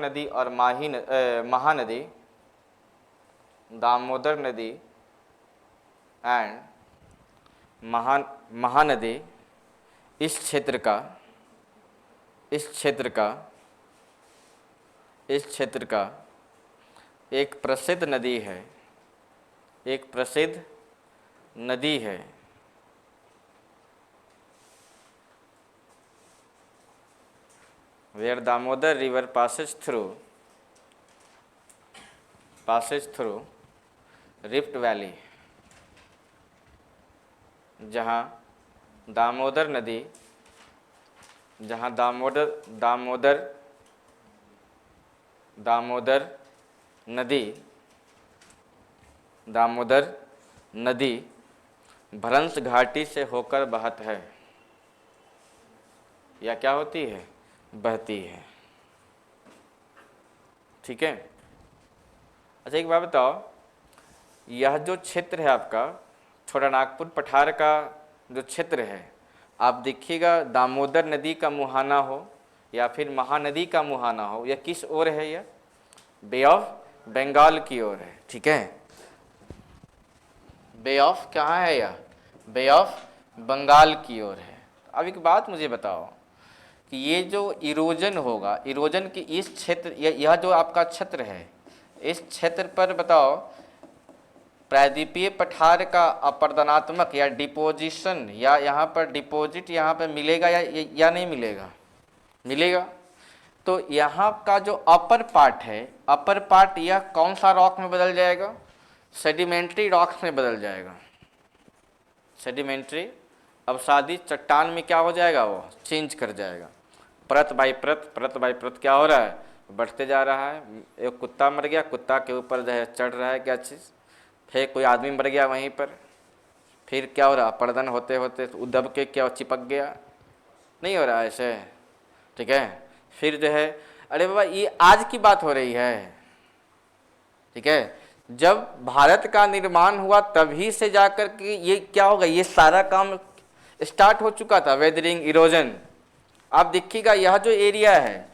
नदी और महानदी, दामोदर नदी एंड महानदी इस क्षेत्र का एक प्रसिद्ध नदी है, एक प्रसिद्ध नदी है। Where Damodar river passes through rift valley, जहाँ दामोदर नदी भ्रंश घाटी से होकर बहत है, या क्या होती है, बहती है, ठीक है। अच्छा एक बात बताओ, यह जो क्षेत्र है आपका छोटा नागपुर पठार का जो क्षेत्र है, आप देखिएगा दामोदर नदी का मुहाना हो या फिर महानदी का मुहाना हो, यह किस ओर है, यह बे ऑफ बंगाल की ओर है, ठीक है। बे ऑफ कहाँ है, यह बे ऑफ बंगाल की ओर है। अब एक बात मुझे बताओ कि ये जो इरोजन होगा, इरोजन की इस क्षेत्र, यह जो आपका क्षेत्र है, इस क्षेत्र पर बताओ प्रायद्वीपीय पठार का अपरदनात्मक या डिपोजिशन या यहाँ पर डिपॉजिट यहाँ पर मिलेगा या नहीं मिलेगा, मिलेगा। तो यहाँ का जो अपर पार्ट है, अपर पार्ट यह कौन सा रॉक में बदल जाएगा, सेडिमेंट्री रॉक्स में बदल जाएगा। सेडिमेंट्री अवसादी चट्टान में क्या हो जाएगा, वो चेंज कर जाएगा। परत बाई परत क्या हो रहा है, बढ़ते जा रहा है। एक कुत्ता मर गया, कुत्ता के ऊपर जो है चढ़ रहा है क्या चीज़, फिर कोई आदमी मर गया वहीं पर, फिर क्या हो रहा, अपरदन होते होते उदब के क्या चिपक गया, नहीं हो रहा ऐसे, ठीक है। फिर जो है, अरे बाबा ये आज की बात हो रही है, ठीक है। जब भारत का निर्माण हुआ तभी से जाकर के ये क्या होगा, ये सारा काम स्टार्ट हो चुका था, वेदरिंग, इरोजन। आप देखिएगा यह जो एरिया है,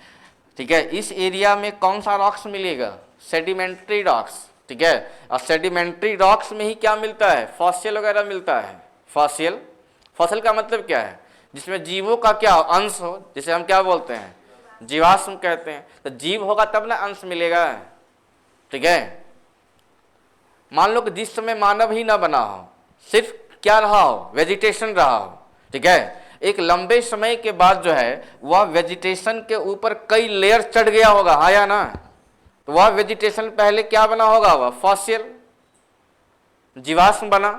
ठीक है, इस एरिया में कौन सा रॉक्स मिलेगा, सेडिमेंट्री रॉक्स, ठीक है। और सेडिमेंट्री रॉक्स में ही क्या मिलता है, फॉसिल वगैरह मिलता है। फॉसिल का मतलब क्या है, जिसमें जीवों का क्या अंश हो, जिसे हम क्या बोलते हैं, जीवाश्म कहते हैं। तो जीव होगा तब ना अंश मिलेगा, ठीक है। मान लो कि जिस समय मानव ही ना बना हो, सिर्फ क्या रहा हो, वेजिटेशन रहा हो, ठीक है, एक लंबे समय के बाद जो है वह वेजिटेशन के ऊपर कई लेयर चढ़ गया होगा, हाँ या ना। तो वह वेजिटेशन पहले क्या बना होगा, वह फॉसिल जीवाश्म बना,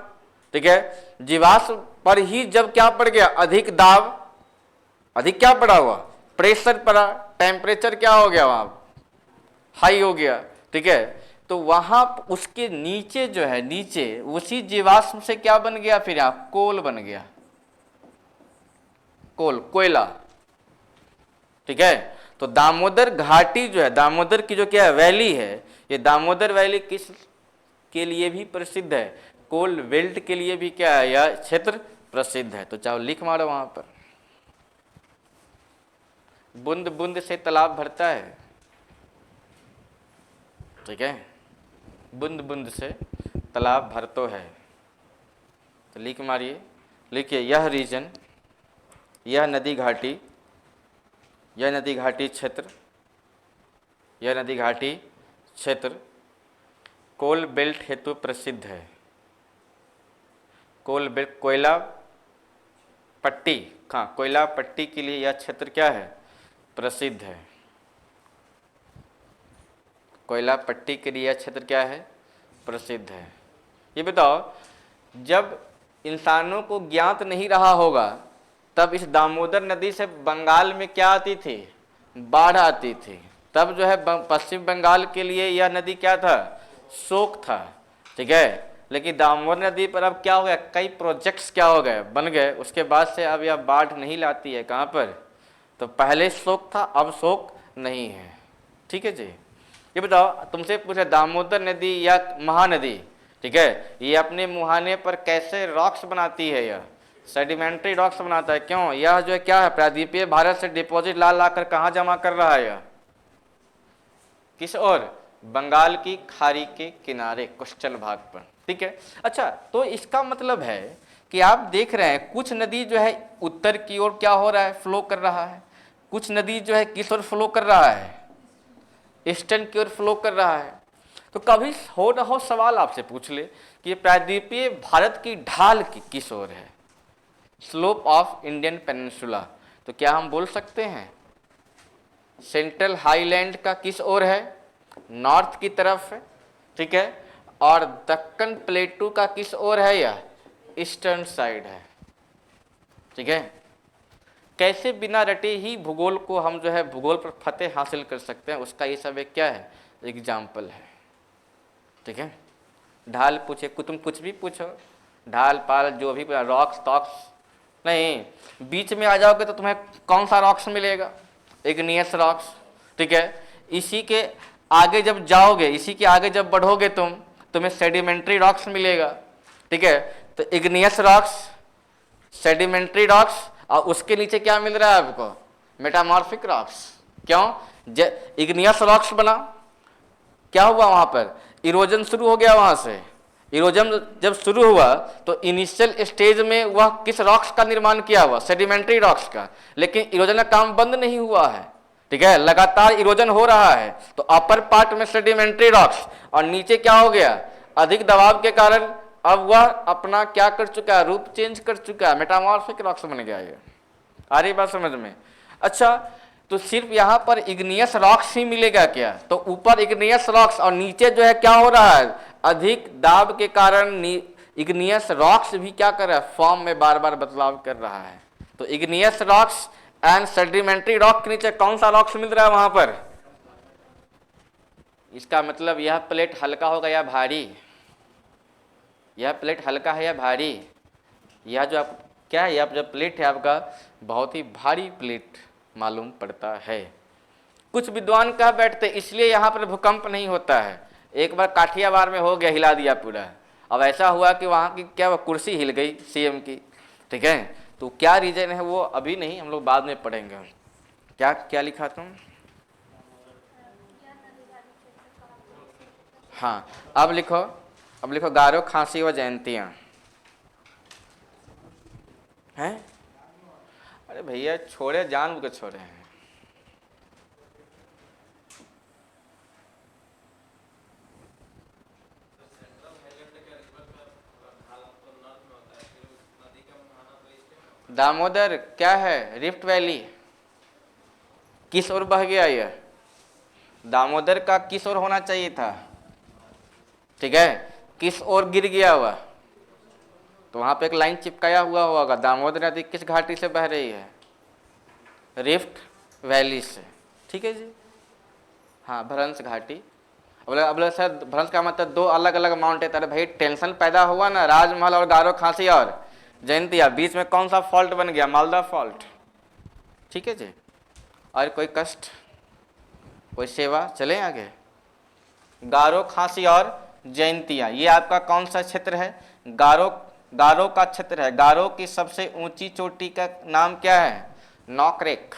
ठीक है। जीवाश्म पर ही जब क्या पड़ गया, अधिक दाब, अधिक क्या पड़ा हुआ, प्रेशर पड़ा, टेम्परेचर क्या हो गया वहां, हाई हो गया, ठीक है। तो वहां उसके नीचे जो है, नीचे उसी जीवाश्म से क्या बन गया, फिर यहां कोल बन गया, कोल, कोयला, ठीक है। तो दामोदर घाटी जो है, दामोदर की जो क्या वैली है, ये दामोदर वैली किस के लिए भी प्रसिद्ध है, कोल बेल्ट के लिए भी क्या है, यह क्षेत्र प्रसिद्ध है। तो चाहो लिख मारो वहां पर, बूंद बूंद से तालाब भरता है, ठीक है, बूंद बूंद से तालाब भरतो है। तो लिख मारिए, लिखिए यह रीजन, यह नदी घाटी, यह नदी घाटी क्षेत्र, यह नदी घाटी क्षेत्र कोल बेल्ट हेतु प्रसिद्ध है। कोल बेल्ट, कोयला पट्टी, हाँ कोयला पट्टी के लिए यह क्षेत्र क्या है, प्रसिद्ध है। कोयला पट्टी के लिए यह क्षेत्र क्या है, प्रसिद्ध है। ये बताओ, जब इंसानों को ज्ञात नहीं रहा होगा, तब इस दामोदर नदी से बंगाल में क्या आती थी, बाढ़ आती थी। तब जो है पश्चिम बंगाल के लिए यह नदी क्या था, शोक था, ठीक है। लेकिन दामोदर नदी पर अब क्या हो गया, कई प्रोजेक्ट्स क्या हो गए, बन गए, उसके बाद से अब यह बाढ़ नहीं लाती है। कहाँ पर, तो पहले शोक था, अब शोक नहीं है, ठीक है जी। ये बताओ, तुमसे पूछा दामोदर नदी या महानदी, ठीक है, ये अपने मुहाने पर कैसे रॉक्स बनाती है, यह सेडिमेंट्री रॉक्स बनाता है। क्यों, यह जो है क्या है, प्रायद्वीपीय भारत से डिपॉजिट ला लाकर कहाँ जमा कर रहा है, यह किस ओर, बंगाल की खाड़ी के किनारे कोस्टल भाग पर, ठीक है। अच्छा, तो इसका मतलब है कि आप देख रहे हैं कुछ नदी जो है उत्तर की ओर क्या हो रहा है, फ्लो कर रहा है, कुछ नदी जो है किस ओर फ्लो कर रहा है, ईस्टर्न की ओर फ्लो कर रहा है। तो कभी हो ना हो सवाल आपसे पूछ ले कि प्रायद्वीपीय भारत की ढाल की किस ओर है, स्लोप ऑफ इंडियन पेनिनसुला, तो क्या हम बोल सकते हैं सेंट्रल हाईलैंड का किस ओर है, नॉर्थ की तरफ है, ठीक है। और दक्कन प्लेटू का किस ओर है, यह ईस्टर्न साइड है, ठीक है। कैसे बिना रटे ही भूगोल को हम जो है भूगोल पर फतेह हासिल कर सकते हैं, उसका ये सब एक क्या है, एग्जाम्पल है, ठीक है। ढाल पूछे, तुम कुछ भी पूछो, ढाल पाल जो भी, रॉक्स टॉक्स नहीं, बीच में आ जाओगे तो तुम्हें कौन सा रॉक्स मिलेगा, इग्नियस रॉक्स, ठीक है। इसी के आगे जब जाओगे, इसी के आगे जब बढ़ोगे तुम्हें सेडिमेंट्री रॉक्स मिलेगा, ठीक है। तो इग्नियस रॉक्स, सेडिमेंट्री रॉक्स, और उसके नीचे क्या मिल रहा है आपको, मेटामॉर्फिक रॉक्स। क्यों, इग्नियस रॉक्स बना, क्या हुआ वहां पर, इरोजन शुरू हो गया, वहां से इरोजन जब शुरू हुआ तो इनिशियल स्टेज में वह किस रॉक्स का निर्माण किया हुआ, सेडिमेंट्री रॉक्स का। लेकिन इरोजन का काम बंद नहीं हुआ है, ठीक है, लगातार इरोजन हो रहा है। तो अपर पार्ट में सेडिमेंट्री रॉक्स, और नीचे क्या हो गया, अधिक दबाव के कारण अब वह अपना क्या कर चुका है, रूप चेंज कर चुका है, मेटामॉर्फिक रॉक्स बन गया ये। आ रही बात समझ में। अच्छा, तो सिर्फ यहाँ पर इग्नियस रॉक्स ही मिलेगा क्या, तो ऊपर इग्नियस रॉक्स और नीचे जो है क्या हो रहा है, अधिक दाब के कारण इग्नियस रॉक्स भी क्या कर रहा है, फॉर्म में बार बार बदलाव कर रहा है। तो igneous rocks and sedimentary rock के नीचे कौन सा रॉक्स मिल रहा है वहां पर, इसका मतलब यह प्लेट हल्का होगा या भारी, यह प्लेट हल्का है या भारी, यह जो आप क्या है, यह जो प्लेट है आपका बहुत ही भारी प्लेट मालूम पड़ता है। कुछ विद्वान कह बैठते इसलिए यहाँ पर भूकंप नहीं होता है। एक बार काठियावाड़ में हो गया, हिला दिया पूरा। अब ऐसा हुआ कि वहाँ की क्या वो कुर्सी हिल गई सीएम की, ठीक है। तो क्या रीजन है वो अभी नहीं, हम लोग बाद में पढ़ेंगे। क्या क्या लिखा तुम, हाँ अब लिखो, अब लिखो गारो खांसी व जयंतियाँ हैं। अरे भैया छोड़े, जान के छोड़े हैं। दामोदर क्या है, रिफ्ट वैली किस ओर बह गया, यह दामोदर का किस ओर होना चाहिए था, ठीक है, किस ओर गिर गया हुआ, तो वहाँ पे एक लाइन चिपकाया हुआ होगा, दामोदर नदी किस घाटी से बह रही है? रिफ्ट वैली से। ठीक है जी, हाँ भ्रंश घाटी। अब सर भ्रंश का मतलब दो अलग अलग माउंटेन। अरे भाई टेंशन पैदा हुआ ना, राजमहल और गारो खासी और जयंतिया, बीच में कौन सा फॉल्ट बन गया? मालदा फॉल्ट। ठीक है जी, और कोई कष्ट, कोई सेवा, चलें आगे। गारो खासी और जयंतिया, ये आपका कौन सा क्षेत्र है? गारो, गारो का क्षेत्र है। गारो की सबसे ऊंची चोटी का नाम क्या है? Nokrek.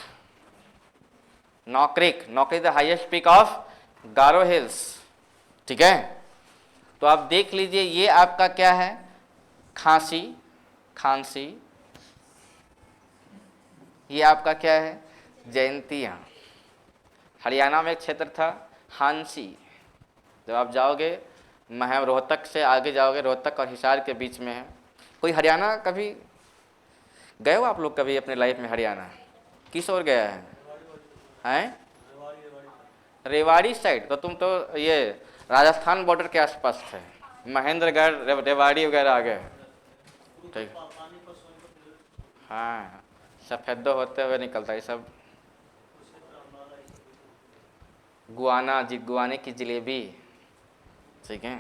Nokrek, Nokrek the highest peak of Garo hills. ठीक है, तो आप देख लीजिए ये आपका क्या है? खांसी, खांसी, ये आपका क्या है? जयंतिया। हरियाणा में एक क्षेत्र था हांसी, जब आप जाओगे महम, रोहतक से आगे जाओगे, रोहतक और हिसार के बीच में है। कोई हरियाणा कभी गए हो आप लोग कभी अपने लाइफ में? हरियाणा किस ओर गया है? हैं? रेवाड़ी साइड? तो तुम तो ये राजस्थान बॉर्डर के आसपास थे, महेंद्रगढ़, रेवाड़ी वगैरह आ गए। ठीक, हाँ, सफेदो होते हुए निकलता है सब। गुआना जी, गुआने की जलेबी। ठीक है,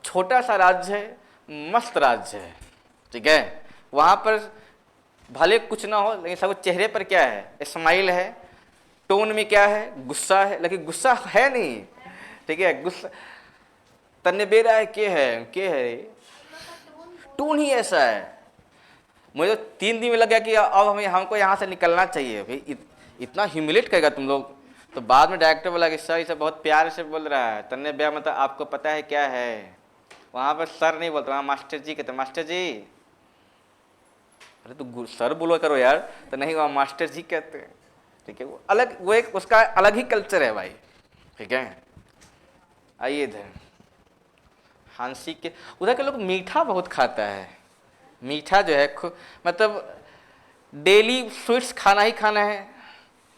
छोटा सा राज्य है, मस्त राज्य है। ठीक है, वहाँ पर भले कुछ ना हो लेकिन सब चेहरे पर क्या है? स्माइल है। टोन में क्या है? गुस्सा है, लेकिन गुस्सा है नहीं। ठीक है, गुस्सा तन्ने बेरा है, के है, टोन ही ऐसा है। मुझे तो 3 दिन में लग गया कि अब हमको यहाँ से निकलना चाहिए। भाई इतना ह्यूमिलेट करेगा तुम लोग। तो बाद में डायरेक्टर बोला कि सर इसे बहुत प्यार से बोल रहा है, तन्ने बेरा मतलब आपको पता है क्या है? वहाँ पर सर नहीं बोलता, वहाँ मास्टर जी कहते, मास्टर जी। अरे तो सर बोलो करो यार, तो नहीं, वहाँ मास्टर जी कहते हैं। ठीक है, वो अलग, वो एक उसका अलग ही कल्चर है भाई। ठीक है, आइए इधर हांसी के उधर के लोग मीठा बहुत खाता है। मीठा जो है मतलब डेली स्वीट्स खाना ही खाना है।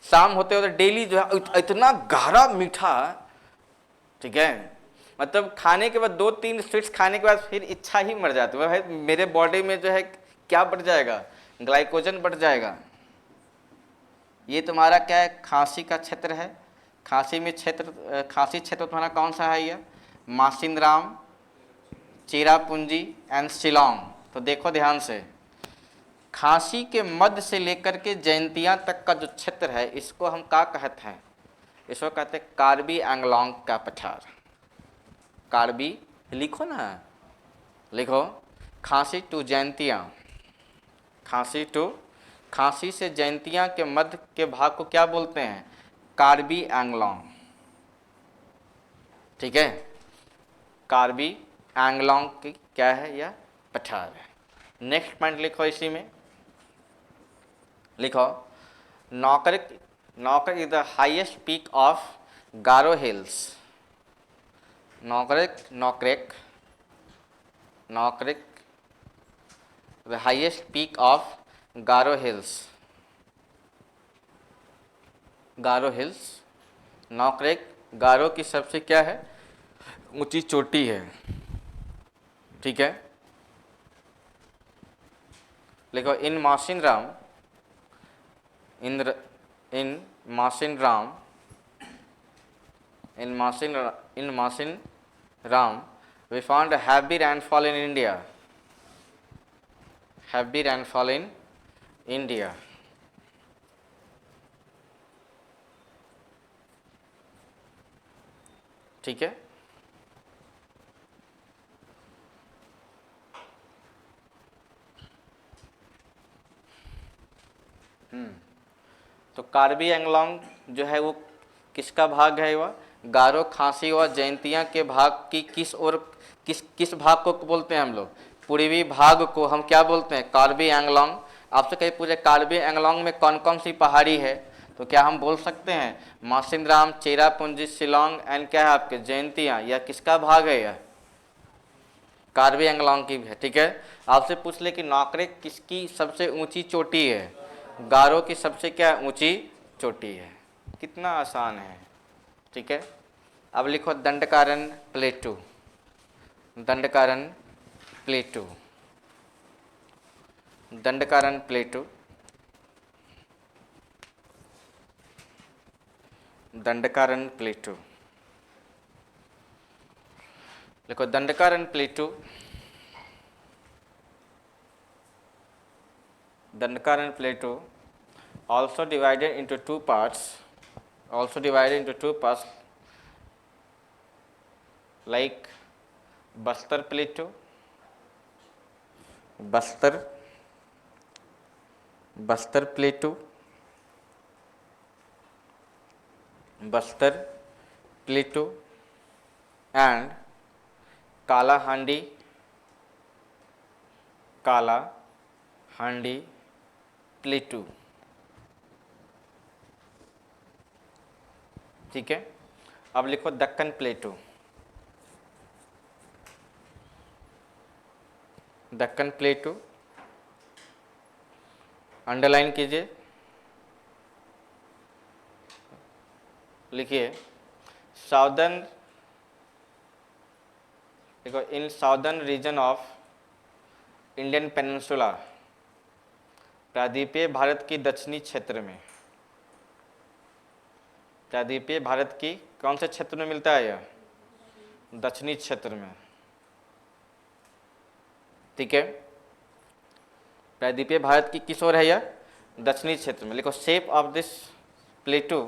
शाम होते होते डेली जो है इतना गहरा मीठा। ठीक है, मतलब खाने के बाद 2-3 स्वीट्स खाने के बाद फिर इच्छा ही मर जाती है। भाई मेरे बॉडी में जो है क्या बढ़ जाएगा? ग्लाइकोजन बढ़ जाएगा। ये तुम्हारा क्या है? खांसी का क्षेत्र है। खांसी में क्षेत्र, खांसी क्षेत्र तुम्हारा कौन सा है? ये मासिनराम, चेरापूंजी एंड शिलोंग। तो देखो ध्यान से, खांसी के मध्य से लेकर के जयंतिया तक का जो क्षेत्र है, इसको हम क्या कहते हैं? इसको कहते हैं कार्बी एंगलोंग का पठार। कार्बी, लिखो ना, लिखो, खांसी टू जयंतिया, खांसी टू, खांसी से जयंतिया के मध्य के भाग को क्या बोलते हैं? कार्बी एंगलोंग। ठीक है, कार्बी एंगलोंग की क्या है? यह पठार है। नेक्स्ट पॉइंट लिखो, इसी में लिखो, Nokrek, Nokrek is the highest peak of Garo hills. Nokrek, Nokrek, Nokrek the highest peak of Garo hills. Garo hills, Nokrek Garo की सबसे क्या है? ऊंची चोटी है। ठीक है, लिखो, इन मासिनराम, इन Mawsynram, in Masin Ram, we found a heavy rainfall in India. Heavy rainfall in India. ठीक है, तो कार्बी एंगलोंग जो है वो किसका भाग है? वह गारो खांसी व जयंतिया के भाग की किस ओर, किस भाग को बोलते हैं हम लोग? पूर्वी भाग को हम क्या बोलते हैं? कार्बी एंगलोंग। आपसे कहीं पूछे कार्बी एंगलोंग में कौन कौन सी पहाड़ी है, तो क्या हम बोल सकते हैं मासिनराम, चेरापूंजी, शिलोंग एंड क्या है आपके जयंतिया? यह किसका भाग है? यह कार्बी एंगलोंग की है। ठीक है, आपसे पूछ ले कि नौकरेक किसकी सबसे ऊंची चोटी है? गारो की सबसे क्या ऊंची चोटी है। कितना आसान है। ठीक है, अब लिखो दंडकारण्य प्लेटू, दंडकारण्य प्लेटू। दंडकारण्य प्लेटू, दंडकारण्य प्लेटू। देखो Dandakaranya प्लेटू, Dandakaranya प्लेटू also divided into two parts, like Bastar Plateau, Bastar Plateau, Bastar Plateau and Kala Handi Plateau। ठीक है, अब लिखो दक्कन प्लेटू, दक्कन प्लेटू, अंडरलाइन कीजिए, लिखिए साउदर्न, देखो इन southern region of Indian peninsula, प्रायद्वीपीय भारत की दक्षिणी क्षेत्र में, प्रायद्वीपीय भारत की कौन से क्षेत्र में मिलता है यह? दक्षिणी क्षेत्र में। ठीक है, प्रायद्वीपीय भारत की किस ओर है यह? दक्षिणी क्षेत्र में। लिखो shape of this प्लेटू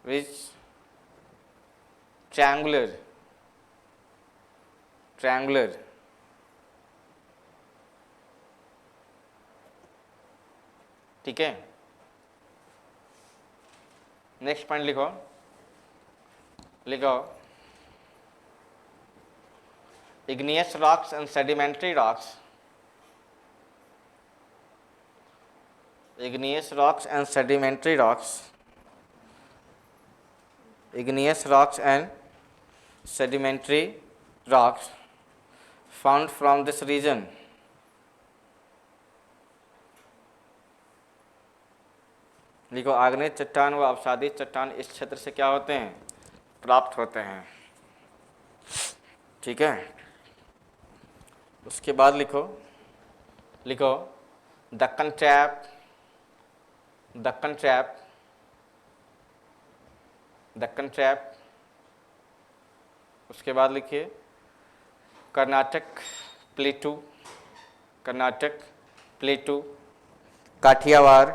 is triangular, triangular, ठीक है। नेक्स्ट पॉइंट लिखो, लिखो igneous rocks and sedimentary rocks, igneous rocks and sedimentary rocks, igneous rocks and sedimentary rocks found from this region लिखो आग्नेय चट्टान व अवसादी चट्टान इस क्षेत्र से क्या होते हैं? प्राप्त होते हैं। ठीक है, उसके बाद लिखो, लिखो Deccan trap, Deccan trap, Deccan trap. उसके बाद लिखिए Karnataka plateau, Karnataka plateau, Kathiawar,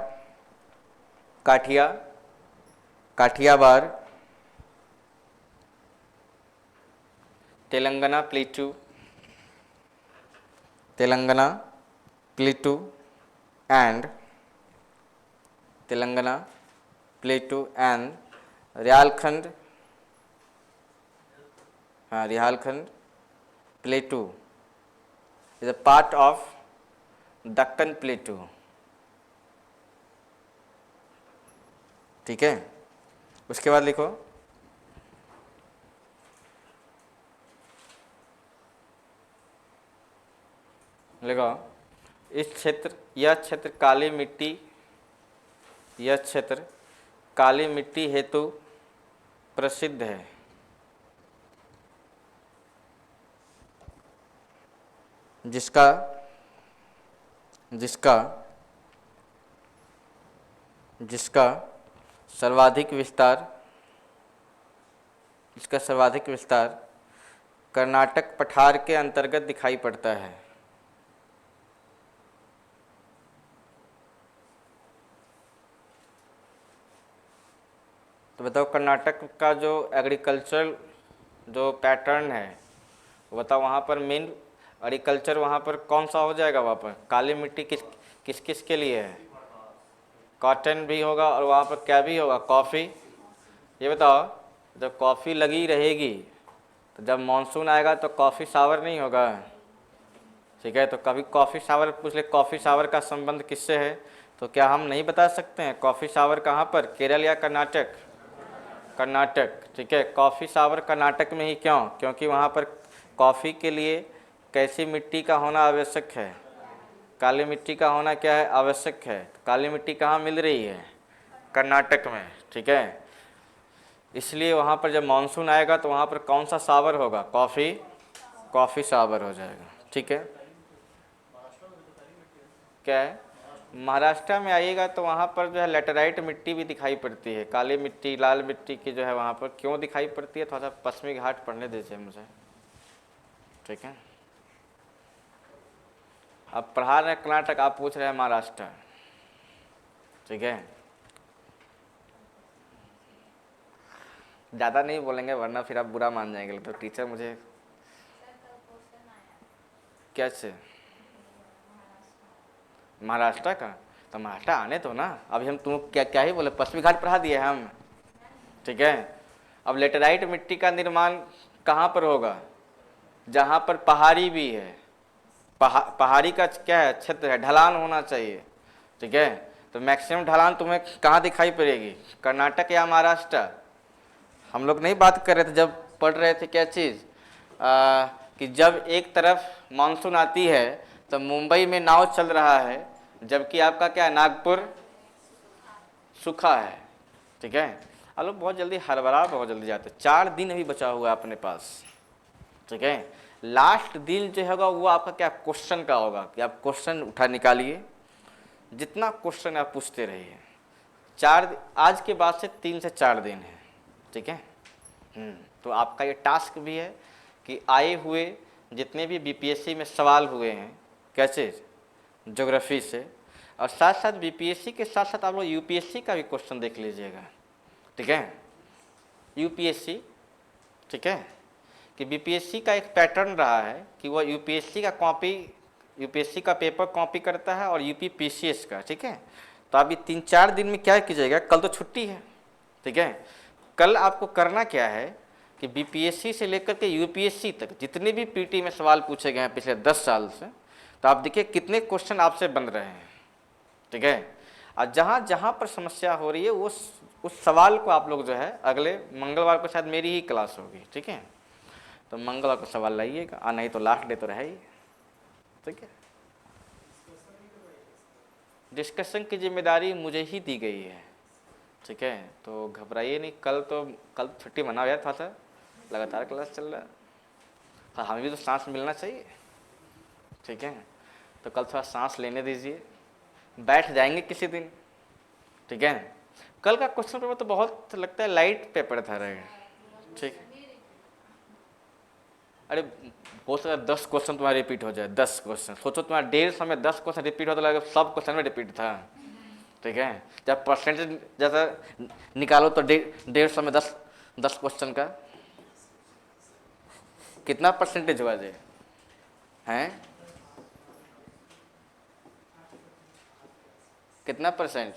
Kathiawar, Telangana plateau, Telangana plateau and Telangana plateau and Rialkhand, हाँ Rialkhand plateau is a part of Deccan plateau. ठीक है, उसके बाद लिखो लिखो इस क्षेत्र, यह क्षेत्र काली मिट्टी, यह क्षेत्र काली मिट्टी हेतु प्रसिद्ध है। जिसका जिसका जिसका सर्वाधिक विस्तार, इसका सर्वाधिक विस्तार कर्नाटक पठार के अंतर्गत दिखाई पड़ता है। तो बताओ कर्नाटक का जो एग्रीकल्चरल जो पैटर्न है वो बताओ, वहाँ पर मेन एग्रीकल्चर वहाँ पर कौन सा हो जाएगा? वहाँ पर काली मिट्टी किस किस के लिए है? कॉटन भी होगा और वहाँ पर क्या भी होगा? कॉफ़ी। ये बताओ जब कॉफ़ी लगी रहेगी तो जब मानसून आएगा तो कॉफ़ी सावर नहीं होगा? ठीक है, तो कभी कॉफ़ी सावर पूछ ले, कॉफ़ी सावर का संबंध किससे है? तो क्या हम नहीं बता सकते हैं कॉफ़ी सावर कहाँ पर? केरल या कर्नाटक? कर्नाटक। ठीक है, कॉफ़ी सावर कर्नाटक में ही क्यों? क्योंकि वहाँ पर कॉफ़ी के लिए कैसी मिट्टी का होना आवश्यक है? काली मिट्टी का होना क्या है? आवश्यक है। तो काली मिट्टी कहाँ मिल रही है? कर्नाटक में। ठीक है, इसलिए वहाँ पर जब मानसून आएगा तो वहाँ पर कौन सा सावर होगा? कॉफ़ी सावर हो जाएगा। ठीक है, क्या है, महाराष्ट्र में आइएगा तो वहाँ पर जो है लेटेराइट मिट्टी भी दिखाई पड़ती है, काली मिट्टी, लाल मिट्टी की जो है वहाँ पर क्यों दिखाई पड़ती है, थोड़ा सा पश्चिमी घाट पढ़ने दीजिए मुझे, ठीक है। अब पढ़ा रहे हैं कर्नाटक, आप पूछ रहे हैं महाराष्ट्र, ठीक है। ज़्यादा नहीं बोलेंगे वरना फिर आप बुरा मान जाएंगे, तो टीचर मुझे कैसे महाराष्ट्र का, तो महाराष्ट्र आने तो ना, अभी हम तुम क्या क्या ही बोले, पश्चिमी घाट पढ़ा दिए हम, ठीक है। अब लेटेराइट मिट्टी का निर्माण कहाँ पर होगा, जहाँ पर पहाड़ी भी है, पहाड़ी का क्या है क्षेत्र है, ढलान होना चाहिए, ठीक है। तो मैक्सिमम ढलान तुम्हें कहाँ दिखाई पड़ेगी, कर्नाटक या महाराष्ट्र। हम लोग नहीं बात कर रहे थे जब पढ़ रहे थे क्या चीज़, कि जब एक तरफ मानसून आती है तो मुंबई में नाव चल रहा है, जबकि आपका क्या है, नागपुर सूखा है, ठीक है। आप लोग बहुत जल्दी हड़बड़ा, बहुत जल्दी जाते, 4 दिन अभी बचा हुआ है अपने पास, ठीक है। लास्ट दिन जो होगा वो आपका क्या क्वेश्चन का होगा, कि आप क्वेश्चन उठा निकालिए, जितना क्वेश्चन आप पूछते रहिए। 4 आज के बाद से 3 से 4 दिन है, ठीक है। तो आपका ये टास्क भी है कि आए हुए जितने भी बीपीएससी में सवाल हुए हैं कैसे ज्योग्राफी से, और साथ साथ बीपीएससी के साथ साथ आप लोग यूपीएससी का भी क्वेश्चन देख लीजिएगा, ठीक है। यूपीएससी, ठीक है, कि बीपीएससी का एक पैटर्न रहा है कि वह यूपीएससी का कॉपी, यूपीएससी का पेपर कॉपी करता है और यूपी पीसीएस का, ठीक है। तो अभी 3-4 दिन में क्या कीजिएगा, कल तो छुट्टी है, ठीक है। कल आपको करना क्या है कि बीपीएससी से लेकर के यूपीएससी तक जितने भी पीटी में सवाल पूछे गए हैं पिछले 10 साल से, तो आप देखिए कितने क्वेश्चन आपसे बन रहे हैं, ठीक है। और जहाँ जहाँ पर समस्या हो रही है उस सवाल को आप लोग जो है अगले मंगलवार को शायद मेरी ही क्लास होगी, ठीक है। तो मंगलवार को सवाल लाइएगा, और नहीं तो लास्ट डे तो रहे ही, ठीक है। डिस्कशन की जिम्मेदारी मुझे ही दी गई है, ठीक है। तो घबराइए नहीं, कल छुट्टी मना हुआ था, लगातार क्लास चल रहा है, हाँ हमें भी तो सांस मिलना चाहिए, ठीक है। तो कल थोड़ा सांस लेने दीजिए, बैठ जाएंगे किसी दिन, ठीक है। कल का क्वेश्चन पेपर तो बहुत लगता है लाइट पेपर था, रहे, ठीक। अरे हो सकता है 10 क्वेश्चन तुम्हारा रिपीट हो जाए, 10 क्वेश्चन, सोचो तुम्हारा 150 में 10 क्वेश्चन रिपीट होता लगे, सब क्वेश्चन में रिपीट था, ठीक है। जब परसेंटेज जैसा निकालो तो 150 में 10 क्वेश्चन का कितना परसेंटेज हुआ जी, हैं कितना परसेंट,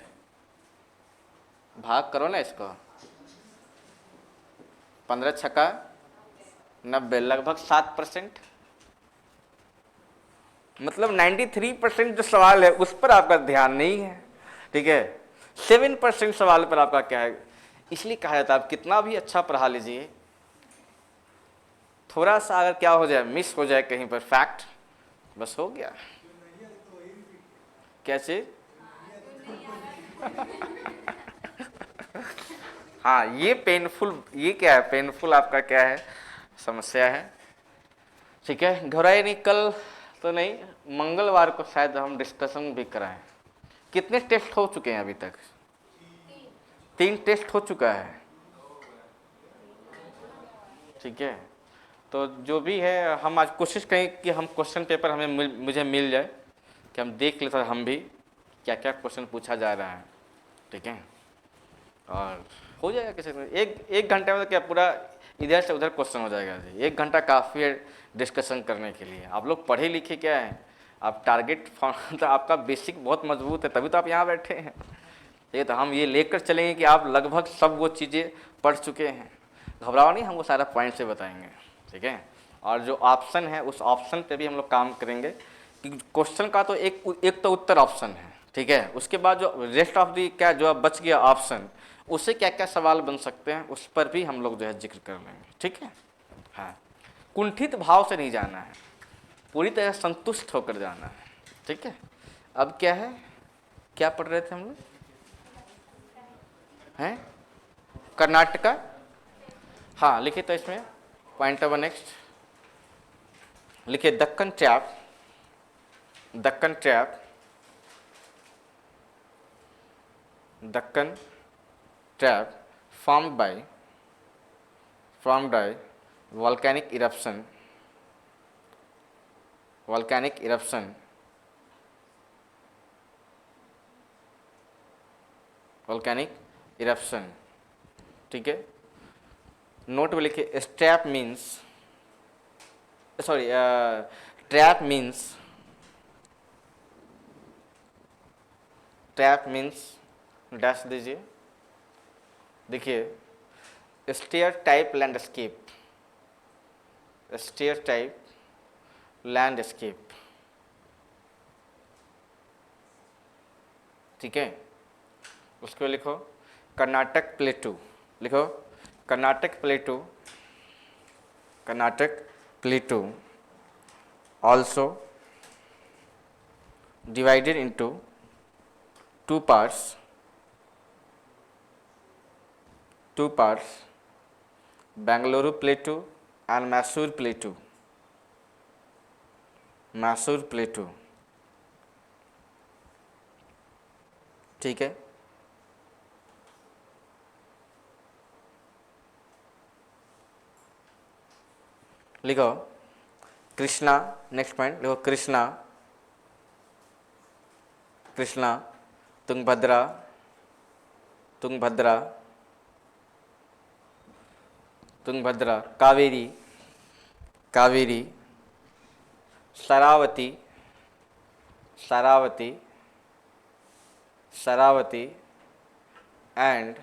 भाग करो ना इसको, 15 छक्का 90, लगभग 7%, मतलब 93% जो सवाल है उस पर आपका ध्यान नहीं है, ठीक है। 7% सवाल पर आपका क्या है, इसलिए कहा जाता है आप कितना भी अच्छा पढ़ा लीजिए, थोड़ा सा अगर क्या हो जाए, मिस हो जाए कहीं पर फैक्ट, बस हो गया, क्या चीज हाँ ये पेनफुल, ये क्या है पेनफुल, आपका क्या है समस्या है, ठीक है। घबराइए नहीं, कल तो नहीं, मंगलवार को शायद हम डिस्कशन भी कराएं। कितने टेस्ट हो चुके हैं अभी तक, 3 टेस्ट हो चुका है, ठीक है। तो जो भी है हम आज कोशिश करें कि हम क्वेश्चन पेपर हमें मुझे मिल जाए, कि हम देख लेते हम भी क्या क्या क्वेश्चन पूछा जा रहा है, ठीक है। और हो जाएगा किसी में एक घंटे में तो क्या पूरा इधर से उधर क्वेश्चन हो जाएगा जी, 1 घंटा काफ़ी है डिस्कशन करने के लिए। आप लोग पढ़े लिखे क्या हैं, आप टारगेट तो आपका बेसिक बहुत मजबूत है, तभी तो आप यहाँ बैठे हैं, ये तो हम ये लेकर चलेंगे कि आप लगभग सब वो चीज़ें पढ़ चुके हैं। घबराओ नहीं, हम वो सारा पॉइंट से बताएंगे, ठीक है। और जो ऑप्शन है उस ऑप्शन पे भी हम लोग काम करेंगे, कि क्वेश्चन का तो एक तो उत्तर ऑप्शन है, ठीक है। उसके बाद जो रेस्ट ऑफ दी क्या जो बच गया ऑप्शन, उससे क्या क्या सवाल बन सकते हैं उस पर भी हम लोग जो है जिक्र कर लेंगे, ठीक है। हाँ, कुंठित भाव से नहीं जाना है, पूरी तरह संतुष्ट होकर जाना है, ठीक है। अब क्या है, क्या पढ़ रहे थे हम लोग, हैं कर्नाटका, हाँ लिखिए तो इसमें पॉइंट नंबर नेक्स्ट लिखिए, Deccan trap Deccan trap formed by volcanic eruption ठीक है। नोट में लिखिए strap means trap means dash दीजिए। देखिए स्टेयर टाइप लैंडस्केप, ठीक है। उसको लिखो Karnataka प्लेटू also divided into two parts, Bangalore Plateau and Mysore Plateau, ठीक है। लिखो कृष्णा, नेक्स्ट पॉइंट लिखो Krishna Tungabhadra, Kaveri, Sharavati and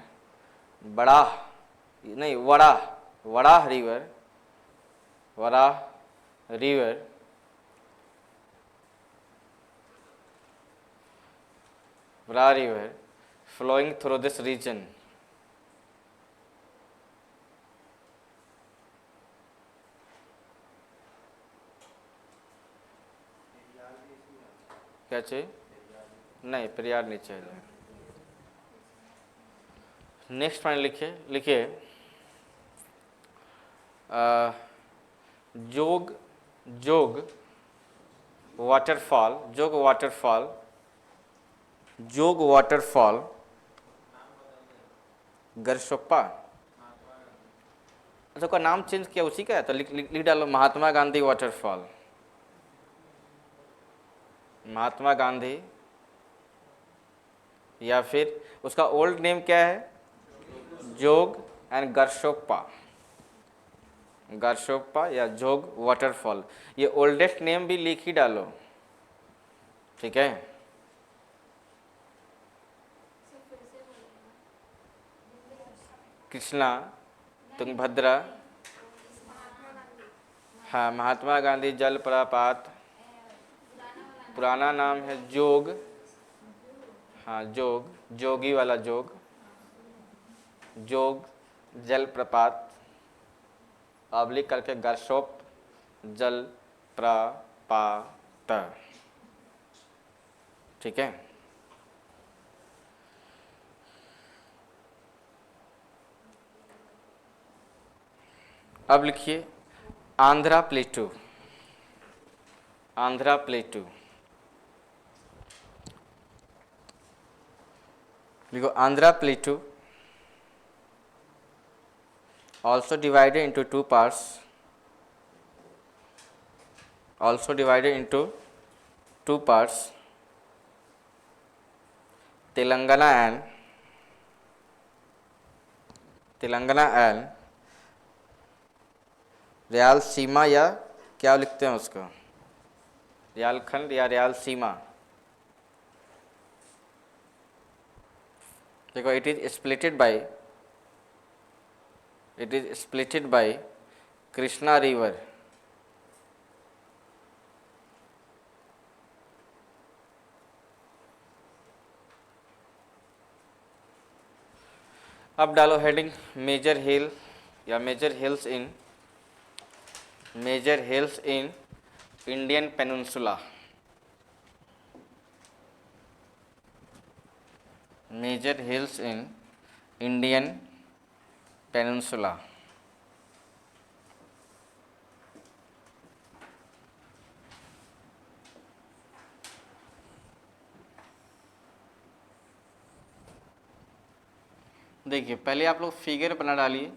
Varaha river flowing through this region। क्या चाहिए? नहीं, पेरियार नहीं चाहिए। नेक्स्ट पॉइंट लिखिए जोग वाटरफॉल गरसोप्पा। अच्छा, का नाम चेंज किया उसी का है, तो लिख डालो महात्मा गांधी वाटरफॉल, या फिर उसका ओल्ड नेम क्या है? जोग एंड गरसोप्पा या जोग वाटरफॉल, ये ओल्डेस्ट नेम भी लिख ही डालो, ठीक है। कृष्णा, तुंगभद्रा, हाँ, महात्मा गांधी जलप्रपात, पुराना नाम है जोग, हाँ जोगी वाला जोग जलप्रपात, ऑब्लिक करके गरसोप जलप्रपात, ठीक है। अब लिखिए आंध्रा प्लेटू, लिखो Andhra प्लेटू also divided into two parts, Telangana and Rayalaseema, या क्या लिखते हैं उसको, रियालखंड या रयालसीमा। देखो it is splitted by Krishna river, अब डालो heading major hills in Indian peninsula, major hills in Indian peninsula. देखिए पहले आप लोग फिगर बना डालिए।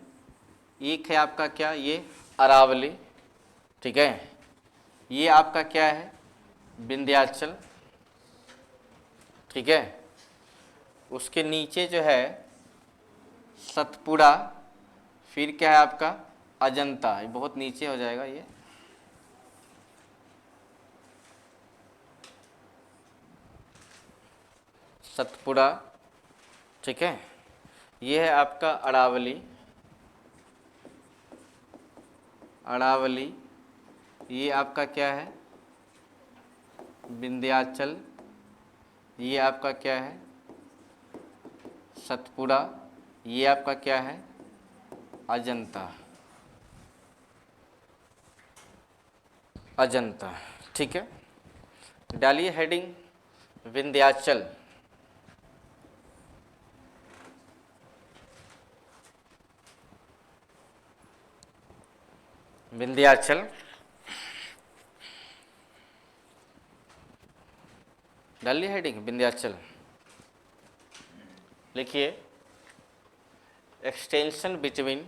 एक है आपका क्या, ये अरावली, ठीक है। ये आपका क्या है, विंध्याचल, ठीक है। उसके नीचे जो है सतपुड़ा, फिर क्या है आपका अजंता, ये बहुत नीचे हो जाएगा ये। सतपुड़ा, ठीक है। ये है आपका अरावली, अरावली। ये आपका क्या है विंध्याचल, ये आपका क्या है सतपुड़ा, ये आपका क्या है अजंता, अजंता, ठीक है। डालिए हेडिंग विंध्याचल। विंध्याचल, डालिए हेडिंग विंध्याचल। लिखिए extension between,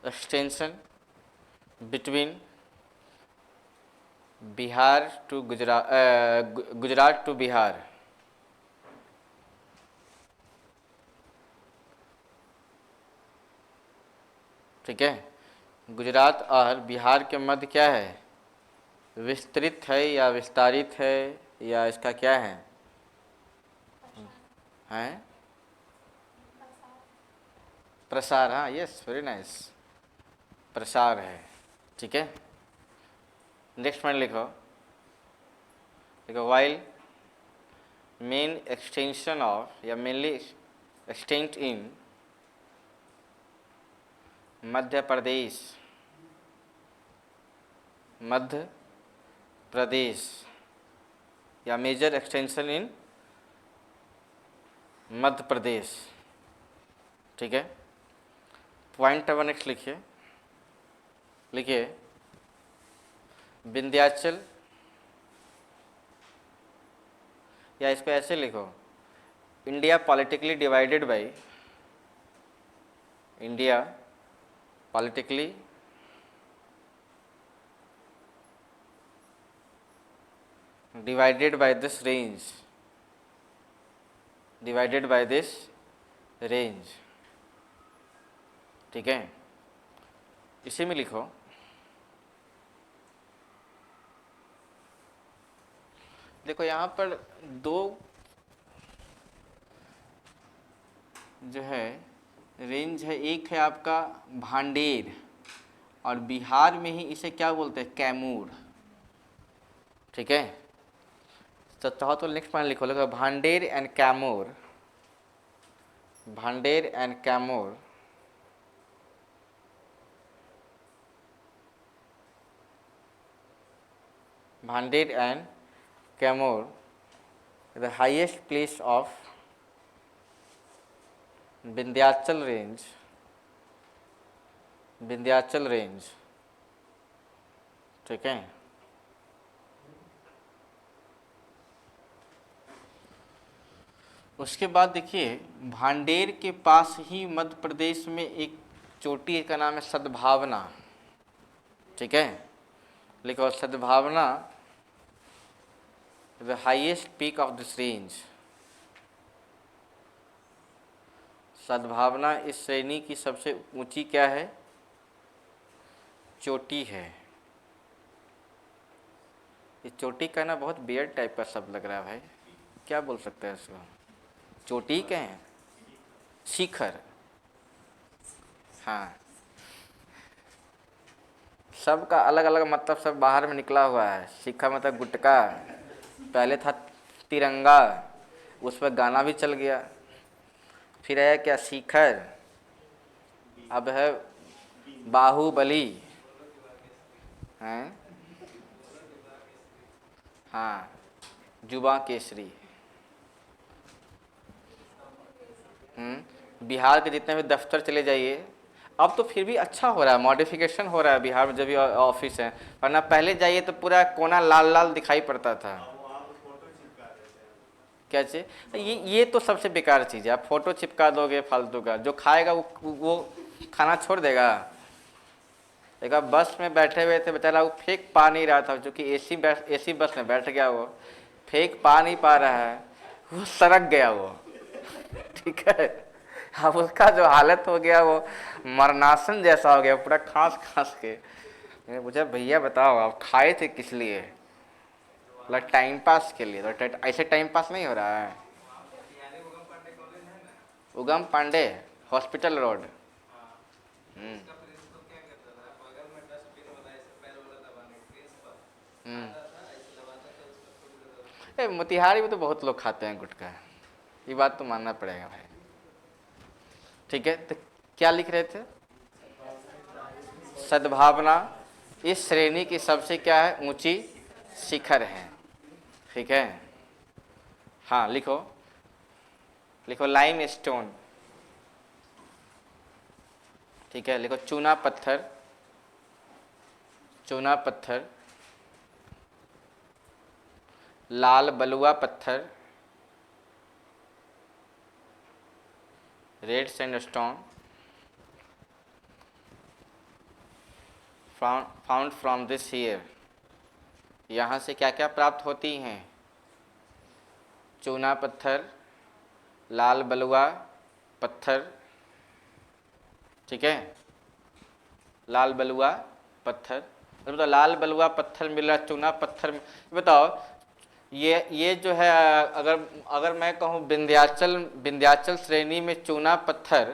extension between Bihar to Gujarat, Gujarat to Bihar, ठीक है। गुजरात और बिहार के मध्य क्या है, विस्तृत है या विस्तारित है, या इसका क्या है, हैं प्रसार, हाँ यस वेरी नाइस, प्रसार है, ठीक है। नेक्स्ट पॉइंट लिखो, देखो वाइल मेन एक्सटेंशन ऑफ या मेनली एक्सटेंट इन मध्य प्रदेश, मध्य प्रदेश, या मेजर एक्सटेंशन इन मध्य प्रदेश, ठीक है। पॉइंट नंबर नेक्स्ट लिखिए, लिखिए विंध्याचल, या इसको ऐसे लिखो, India politically divided by, India politically divided by this range, divided by this range, ठीक है। इसी में लिखो देखो यहाँ पर दो जो है रेंज है, एक है आपका भांडेर, और बिहार में ही इसे क्या बोलते हैं कैमूर, ठीक है। तो चाहो तो नेक्स्ट पॉइंट लिखो, लगा Bhander and Kaimur, Bhander and Kaimur, Bhander and Kaimur the highest place of Vindhyachal range, Vindhyachal range, ठीक है। उसके बाद देखिए भांडेर के पास ही मध्य प्रदेश में एक चोटी का नाम है सद्भावना, ठीक है। लिखो सद्भावना the highest peak of this range, सद्भावना इस श्रेणी की सबसे ऊंची क्या है, चोटी है। ये चोटी कहना बहुत बियर्ड टाइप का शब्द लग रहा है भाई, क्या बोल सकते हैं इसको, चोटी कहें, शिखर, हाँ सबका अलग अलग मतलब सब बाहर में निकला हुआ है। शिखर मतलब गुटका, पहले था तिरंगा, उस पर गाना भी चल गया, फिर आया क्या शिखर, अब है बाहुबली, हैं हाँ जुबा केसरी। बिहार के जितने भी दफ्तर चले जाइए, अब तो फिर भी अच्छा हो रहा है, मॉडिफिकेशन हो रहा है बिहार में, जब भी ऑफिस है, वरना पहले जाइए तो पूरा कोना लाल लाल दिखाई पड़ता था। क्या चाहिए? ये तो सबसे बेकार चीज़ है। आप फोटो चिपका दोगे फालतू का, जो खाएगा वो खाना छोड़ देगा। एक बार बस में बैठे हुए थे, बेचारा वो फेंक पा नहीं रहा था, क्योंकि एसी बस में बैठ गया, वो फेंक पा नहीं पा रहा है, वो सड़क गया वो। ठीक है, अब उसका जो हालत हो गया वो मरनासन जैसा हो गया, पूरा खांस खांस के। मैंने पूछा भैया बताओ आप खाए थे किस लिए? मतलब टाइम पास के लिए। तो ऐसे टाइम पास नहीं हो रहा है। उगम पांडे हॉस्पिटल रोड। मोतिहारी में तो बहुत लोग खाते हैं गुटखा, ये बात तो मानना पड़ेगा भाई। ठीक है, तो क्या लिख रहे थे? सद्भावना इस श्रेणी की सबसे क्या है, ऊंची शिखर है। ठीक है, हाँ लिखो, लिखो लाइम स्टोन। ठीक है, लिखो चूना पत्थर, चूना पत्थर, लाल बलुआ पत्थर, red sandstone, found from this year. यहाँ से क्या क्या प्राप्त होती हैं? चूना पत्थर, लाल बलुआ पत्थर, ठीक है, लाल बलुआ पत्थर। तो लाल बलुआ पत्थर मिल रहा, चूना पत्थर। बताओ ये जो है, अगर अगर मैं कहूँ विंध्याचल श्रेणी में चूना पत्थर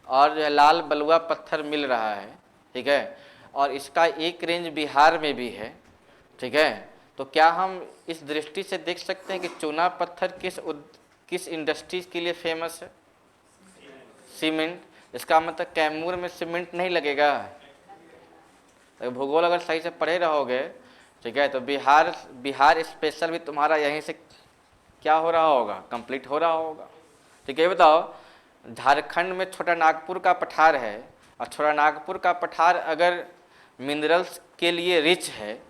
और जो है लाल बलुआ पत्थर मिल रहा है, ठीक है, और इसका एक रेंज बिहार में भी है, ठीक है, तो क्या हम इस दृष्टि से देख सकते हैं कि चूना पत्थर किस इंडस्ट्रीज के लिए फेमस है? सीमेंट। इसका मतलब कैमूर में सीमेंट नहीं लगेगा। भूगोल अगर सही से पढ़े रहोगे, ठीक है, तो बिहार स्पेशल भी तुम्हारा यहीं से क्या हो रहा होगा, कंप्लीट हो रहा होगा। ठीक है, ये बताओ झारखंड में छोटा नागपुर का पठार है, और छोटा नागपुर का पठार अगर मिनरल्स के लिए रिच है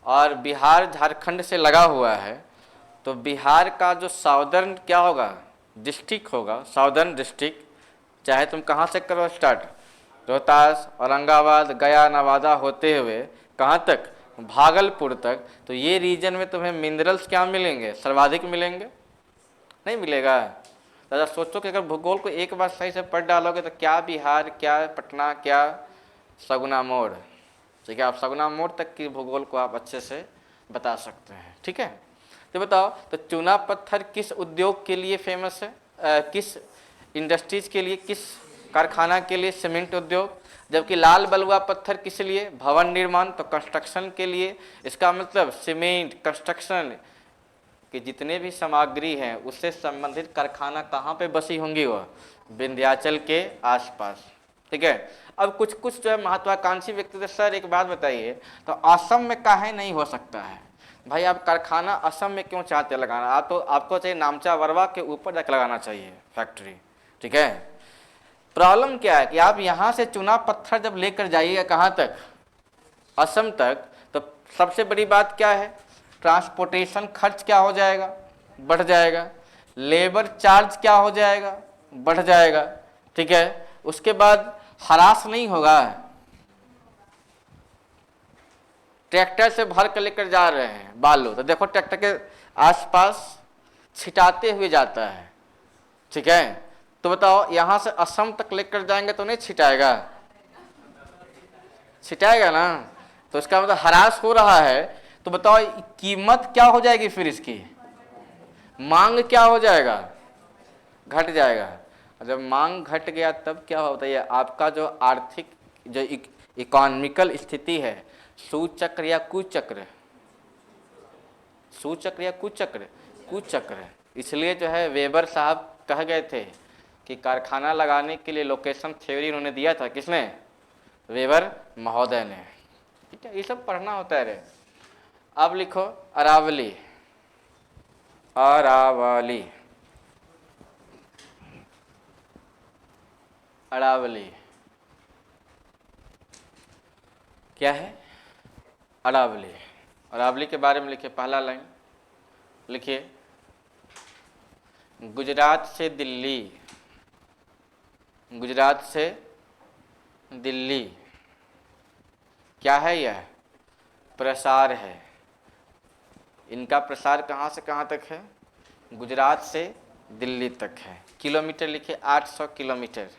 और बिहार झारखंड से लगा हुआ है, तो बिहार का जो साउदर्न क्या होगा, डिस्ट्रिक्ट होगा, साउदर्न डिस्ट्रिक्ट, चाहे तुम कहाँ से करो स्टार्ट, रोहतास, औरंगाबाद, गया, नवादा होते हुए कहाँ तक, भागलपुर तक, तो ये रीजन में तुम्हें मिनरल्स क्या मिलेंगे, सर्वाधिक मिलेंगे? नहीं मिलेगा। दादा सोचो कि अगर भूगोल को एक बार सही से पढ़ डालोगे तो क्या बिहार, क्या पटना, क्या सगुना मोड़, ठीक है, आप सगुना मोड़ तक की भूगोल को आप अच्छे से बता सकते हैं। ठीक है, तो बताओ तो चूना पत्थर किस उद्योग के लिए फेमस है, किस इंडस्ट्रीज के लिए, किस कारखाना के लिए? सीमेंट उद्योग। जबकि लाल बलुआ पत्थर किस लिए? भवन निर्माण, तो कंस्ट्रक्शन के लिए। इसका मतलब सीमेंट, कंस्ट्रक्शन के जितने भी सामग्री हैं उससे संबंधित कारखाना कहाँ पे बसी होंगी? वह विंध्याचल के आसपास। ठीक है, अब कुछ कुछ जो है महत्वाकांक्षी व्यक्ति थे, सर एक बात बताइए, तो असम में काहे नहीं हो सकता है? भाई आप कारखाना असम में क्यों चाहते लगाना? आप तो आपको चाहिए नामचा वरवा के ऊपर जाकर लगाना चाहिए फैक्ट्री। ठीक है, प्रॉब्लम क्या है कि आप यहाँ से चूना पत्थर जब लेकर जाइएगा कहाँ तक, असम तक, तो सबसे बड़ी बात क्या है, ट्रांसपोर्टेशन खर्च क्या हो जाएगा, बढ़ जाएगा। लेबर चार्ज क्या हो जाएगा, बढ़ जाएगा। ठीक है, उसके बाद हरास नहीं होगा, ट्रैक्टर से भर कर लेकर जा रहे हैं बालू, तो देखो ट्रैक्टर के आसपास छिटाते हुए जाता है। ठीक है, तो बताओ यहाँ से असम तक लेकर जाएंगे तो नहीं छिटाएगा? छिटाएगा ना। तो इसका मतलब हरास हो रहा है, तो बताओ कीमत क्या हो जाएगी, फिर इसकी मांग क्या हो जाएगा, घट जाएगा। जब मांग घट गया तब क्या होता है, आपका जो आर्थिक जो इकोनॉमिकल स्थिति है, सुचक्र या कुचक्र, सुचक्र या कुचक्र, कुचक्र। इसलिए जो है वेबर साहब कह गए थे कि कारखाना लगाने के लिए लोकेशन थ्योरी उन्होंने दिया था, किसने? वेबर महोदय ने। ठीक है, ये सब पढ़ना होता है रे। अब लिखो अरावली, अरावली, अरावली क्या है? अरावली, अरावली के बारे में लिखिए, पहला लाइन लिखिए, गुजरात से दिल्ली, गुजरात से दिल्ली क्या है यह? प्रसार है। इनका प्रसार कहाँ से कहाँ तक है? गुजरात से दिल्ली तक है। किलोमीटर लिखिए 800 किलोमीटर,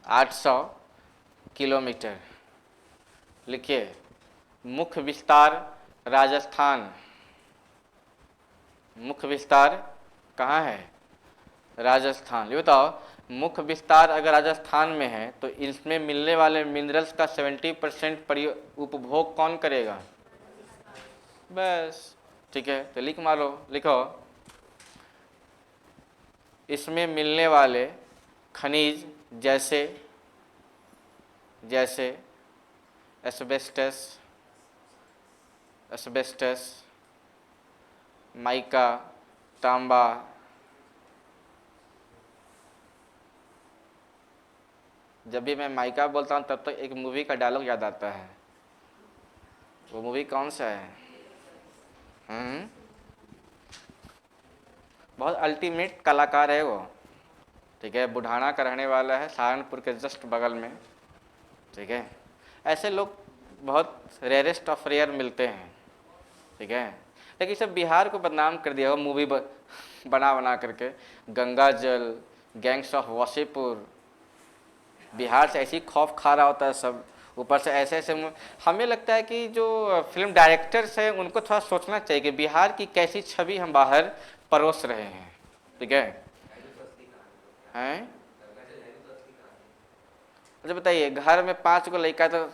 800 किलोमीटर लिखिए। मुख्य विस्तार राजस्थान, मुख्य विस्तार कहाँ है? राजस्थान। ये बताओ, मुख्य विस्तार अगर राजस्थान में है तो इसमें मिलने वाले मिनरल्स का 70% उपभोग कौन करेगा? बस ठीक है, तो लिख मारो, लिखो इसमें मिलने वाले खनिज जैसे जैसे एस्बेस्टस, एस्बेस्टस, माइका, तांबा, जब भी मैं माइका बोलता हूँ तब तक एक मूवी का डायलॉग याद आता है। वो मूवी कौन सा है? बहुत अल्टीमेट कलाकार है वो, ठीक है। बुढ़ाना का रहने वाला है, सहारनपुर के जस्ट बगल में, ठीक है। ऐसे लोग बहुत रेयरेस्ट ऑफ रेयर मिलते हैं, ठीक है। लेकिन सब बिहार को बदनाम कर दिया वो मूवी बना बना करके। गंगा जल, गैंग्स ऑफ वासेपुर, बिहार से ऐसी खौफ खा रहा होता है सब, ऊपर से ऐसे ऐसे हमें लगता है कि जो फिल्म डायरेक्टर्स हैं उनको थोड़ा सोचना चाहिए कि बिहार की कैसी छवि हम बाहर परोस रहे हैं, ठीक है। हैं? अच्छा बताइए, घर में 5 को लड़का तो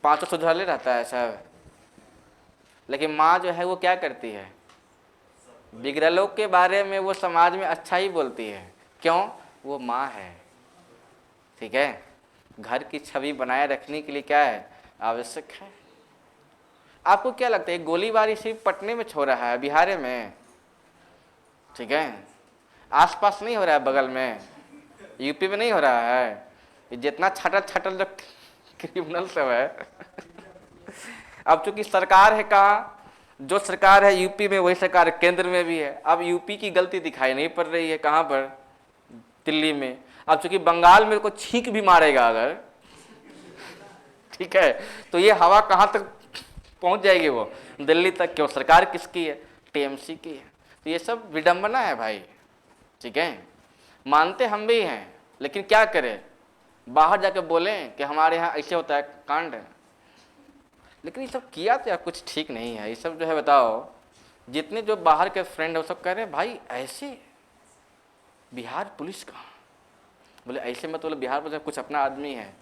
5 सुधरले रहता है सब, लेकिन माँ जो है वो क्या करती है? बिगड़लों के बारे में वो समाज में अच्छा ही बोलती है। क्यों? वो माँ है, ठीक है। घर की छवि बनाए रखने के लिए क्या है? आवश्यक है। आपको क्या लगता है गोलीबारी सिर्फ पटने में हो रहा है, बिहार में, ठीक है, आसपास नहीं हो रहा है, बगल में यूपी में नहीं हो रहा है? ये जितना छटल छटल जो क्रिमिनल सब है अब चूंकि सरकार है कहाँ? जो सरकार है यूपी में वही सरकार केंद्र में भी है। अब यूपी की गलती दिखाई नहीं पड़ रही है, कहाँ पर? दिल्ली में। अब चूंकि बंगाल में को छींक भी मारेगा अगर, ठीक है, तो ये हवा कहाँ तक पहुंच जाएगी? वो दिल्ली तक। क्यों? सरकार किसकी है? टीएमसी की है। तो ये सब विडंबना है भाई, ठीक है। मानते हम भी हैं, लेकिन क्या करें, बाहर जाके बोलें कि हमारे यहाँ ऐसे होता है कांड है। लेकिन ये सब किया तो यार कुछ ठीक नहीं है। ये सब जो है बताओ, जितने जो बाहर के फ्रेंड है वो सब कह रहे हैं भाई ऐसे बिहार पुलिस का, बोले ऐसे मत बोले, बिहार पुलिस कुछ अपना आदमी है,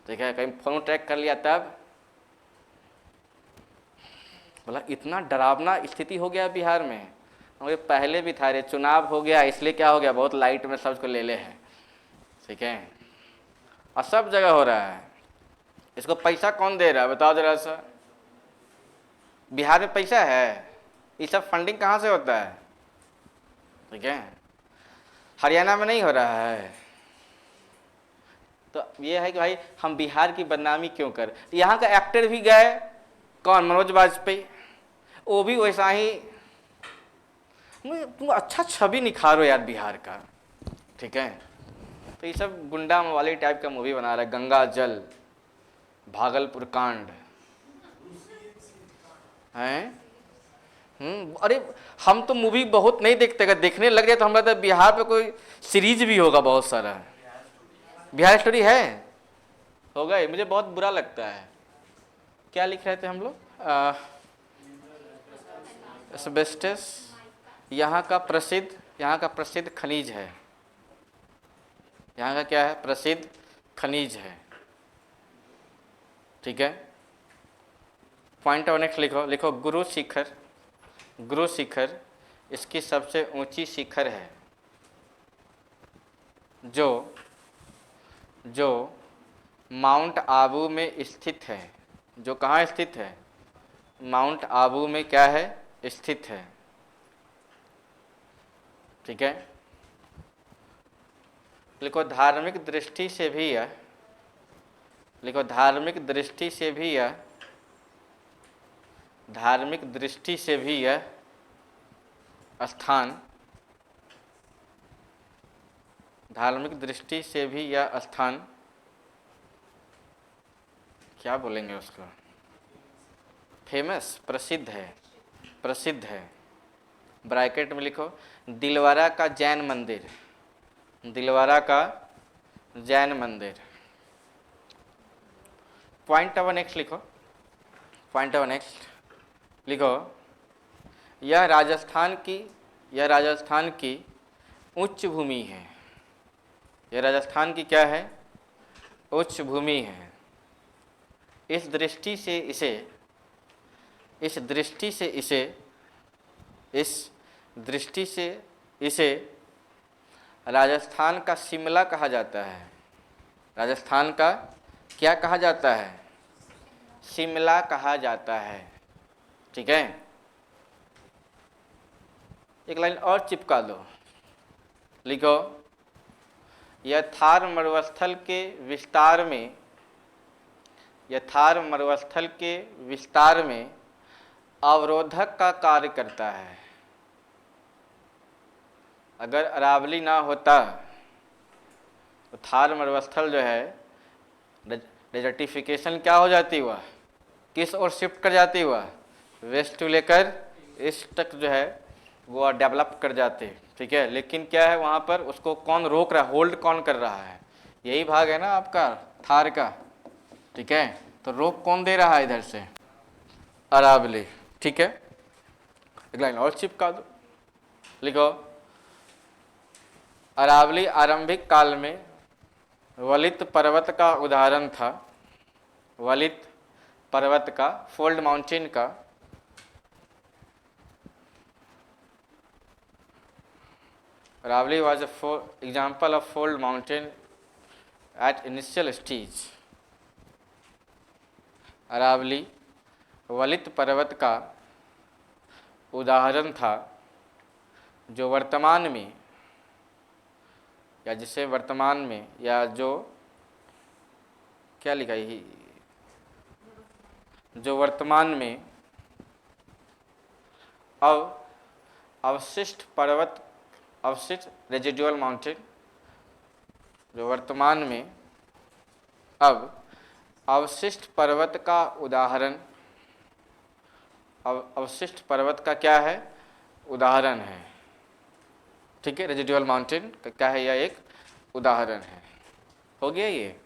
ठीक है। कहीं फोन ट्रैक कर लिया तब बोला इतना डरावना स्थिति हो गया बिहार में। मुझे पहले भी था, रे चुनाव हो गया इसलिए क्या हो गया, बहुत लाइट में सबको ले ले है, ठीक है। और सब जगह हो रहा है। इसको पैसा कौन दे रहा है बताओ जरा सा? बिहार में पैसा है? ये सब फंडिंग कहाँ से होता है, ठीक है। हरियाणा में नहीं हो रहा है। तो ये है कि भाई हम बिहार की बदनामी क्यों कर? यहाँ का एक्टर भी गए, कौन? मनोज वाजपेयी, वो भी वैसा ही। तुम अच्छा छवि निखारो यार बिहार का, ठीक है। तो ये सब गुंडा वाली टाइप का मूवी बना रहा है। गंगा जल, भागलपुर कांड हैं। अरे हम तो मूवी बहुत नहीं देखते, अगर देखने लग जाए तो हम लगता है बिहार पे कोई सीरीज भी होगा बहुत सारा। बिहार स्टोरी है, होगा ही। मुझे बहुत बुरा लगता है। क्या लिख रहे थे हम लोग? एस्बेस्टस यहाँ का प्रसिद्ध खनिज है। यहाँ का क्या है? प्रसिद्ध खनिज है, ठीक है। पॉइंट और नेक्स्ट लिखो, लिखो गुरु शिखर, गुरु शिखर इसकी सबसे ऊंची शिखर है जो माउंट आबू में स्थित है। जो कहाँ स्थित है? माउंट आबू में क्या है? स्थित है, ठीक है। लिखो धार्मिक दृष्टि से भी यह, लिखो धार्मिक दृष्टि से भी यह, धार्मिक दृष्टि से भी यह स्थान धार्मिक दृष्टि से भी यह स्थान, क्या बोलेंगे उसको, फेमस, प्रसिद्ध है, प्रसिद्ध है। ब्रैकेट में लिखो दिलवारा का जैन मंदिर, दिलवारा का जैन मंदिर। पॉइंट नंबर नेक्स्ट लिखो, पॉइंट नंबर नेक्स्ट लिखो, यह राजस्थान की उच्च भूमि है। यह राजस्थान की क्या है, उच्च भूमि है। इस दृष्टि से इसे राजस्थान का शिमला कहा जाता है। राजस्थान का क्या कहा जाता है, शिमला कहा जाता है। ठीक है, एक लाइन और चिपका दो, लिखो यह थार मरुस्थल के विस्तार में अवरोधक का कार्य करता है। अगर अरावली ना होता तो थार मरुस्थल जो है डेजर्टिफिकेशन क्या हो जाती, हुआ किस ओर शिफ्ट कर जाती, हुआ वेस्ट टू लेकर ईस्ट तक जो है वो डेवलप कर जाते। ठीक है, लेकिन क्या है वहाँ पर उसको कौन रोक रहा है, होल्ड कौन कर रहा है, यही भाग है ना आपका थार का। ठीक है, तो रोक कौन दे रहा है इधर से, अरावली। ठीक है, एक लाइन और चिपका दो, लिखो अरावली आरंभिक काल में वलित पर्वत का उदाहरण था। वलित पर्वत का, फोल्ड माउंटेन का। Aravalli was a example of fold mountain at initial stage. Aravalli वलित पर्वत का उदाहरण था जो वर्तमान में, या जिसे वर्तमान में, या जो क्या लिखा है, जो वर्तमान में अवशिष्ट रेजिडुअल माउंटेन, जो वर्तमान में अब अवशिष्ट पर्वत का उदाहरण, अवशिष्ट पर्वत का क्या है, उदाहरण है। ठीक है, रेजिडुअल माउंटेन का क्या है, यह एक उदाहरण है। हो गया ये।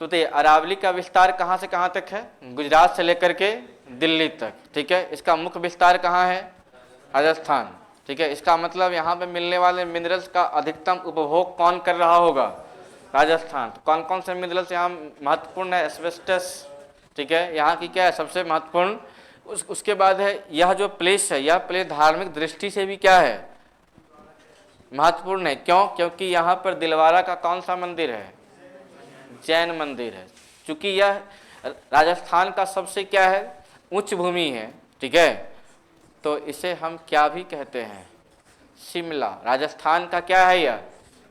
तो अरावली का विस्तार कहाँ से कहाँ तक है, गुजरात से लेकर के दिल्ली तक। ठीक है, इसका मुख्य विस्तार कहाँ है, राजस्थान। ठीक है, इसका मतलब यहाँ पे मिलने वाले मिनरल्स का अधिकतम उपभोग कौन कर रहा होगा, राजस्थान। तो कौन कौन से मिनरल्स यहाँ महत्वपूर्ण है, एस्बेस्टस। ठीक है, यहाँ की क्या है सबसे महत्वपूर्ण। उसके बाद है यह जो प्लेस है, यह प्लेस धार्मिक दृष्टि से भी क्या है, महत्वपूर्ण है। क्यों, क्योंकि यहाँ पर दिलवारा का कौन सा मंदिर है, जैन मंदिर है। चूंकि यह राजस्थान का सबसे क्या है, उच्च भूमि है। ठीक है, तो इसे हम क्या भी कहते हैं, शिमला। राजस्थान का क्या है, यह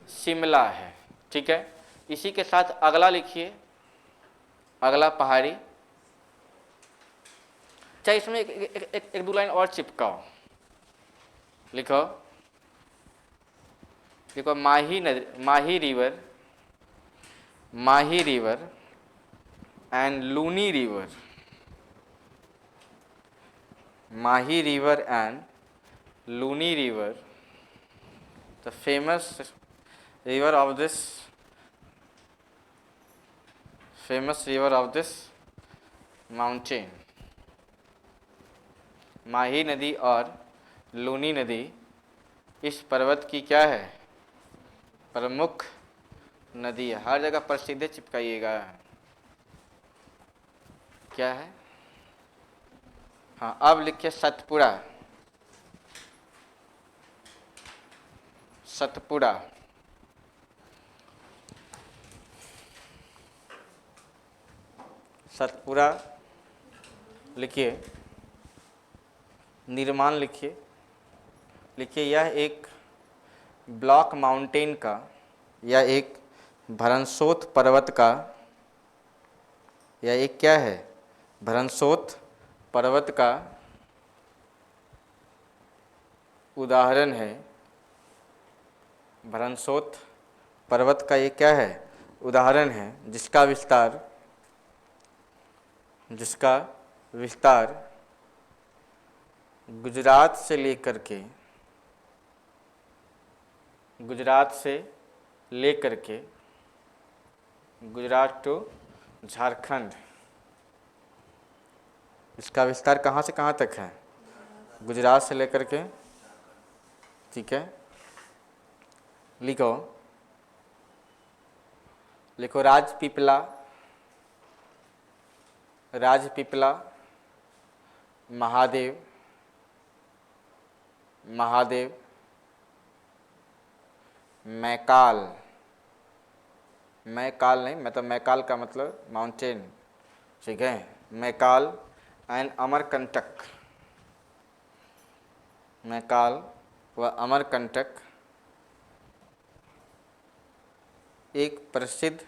शिमला है। ठीक है, इसी के साथ अगला लिखिए, अगला पहाड़ी। चाहे इसमें एक दो लाइन और चिपकाओ, लिखो देखो Mahi river and Luni river. Mahi river and Luni river, the famous river of this mountain। Mahi नदी और लूनी नदी इस पर्वत की क्या है, प्रमुख नदी है। हर जगह प्रसिद्ध चिपकाइएगा, क्या है। हाँ, अब लिखिए सतपुड़ा। सतपुड़ा, सतपुड़ा लिखिए, निर्माण लिखिए। लिखिए यह एक ब्लॉक माउंटेन का, यह एक भरनसोत पर्वत का, यह एक क्या है, भरनसोत पर्वत का उदाहरण है। भरनसोत पर्वत का ये क्या है, उदाहरण है, जिसका विस्तार गुजरात से लेकर के गुजरात टू झारखंड, इसका विस्तार कहाँ से कहाँ तक है, गुजरात से लेकर के, ठीक है। लिखो राजपीपला महादेव मैकाल नहीं, मतलब मैकाल का मतलब माउंटेन, ठीक है, मैकाल एंड अमरकंटक, मैकाल व अमरकंटक एक प्रसिद्ध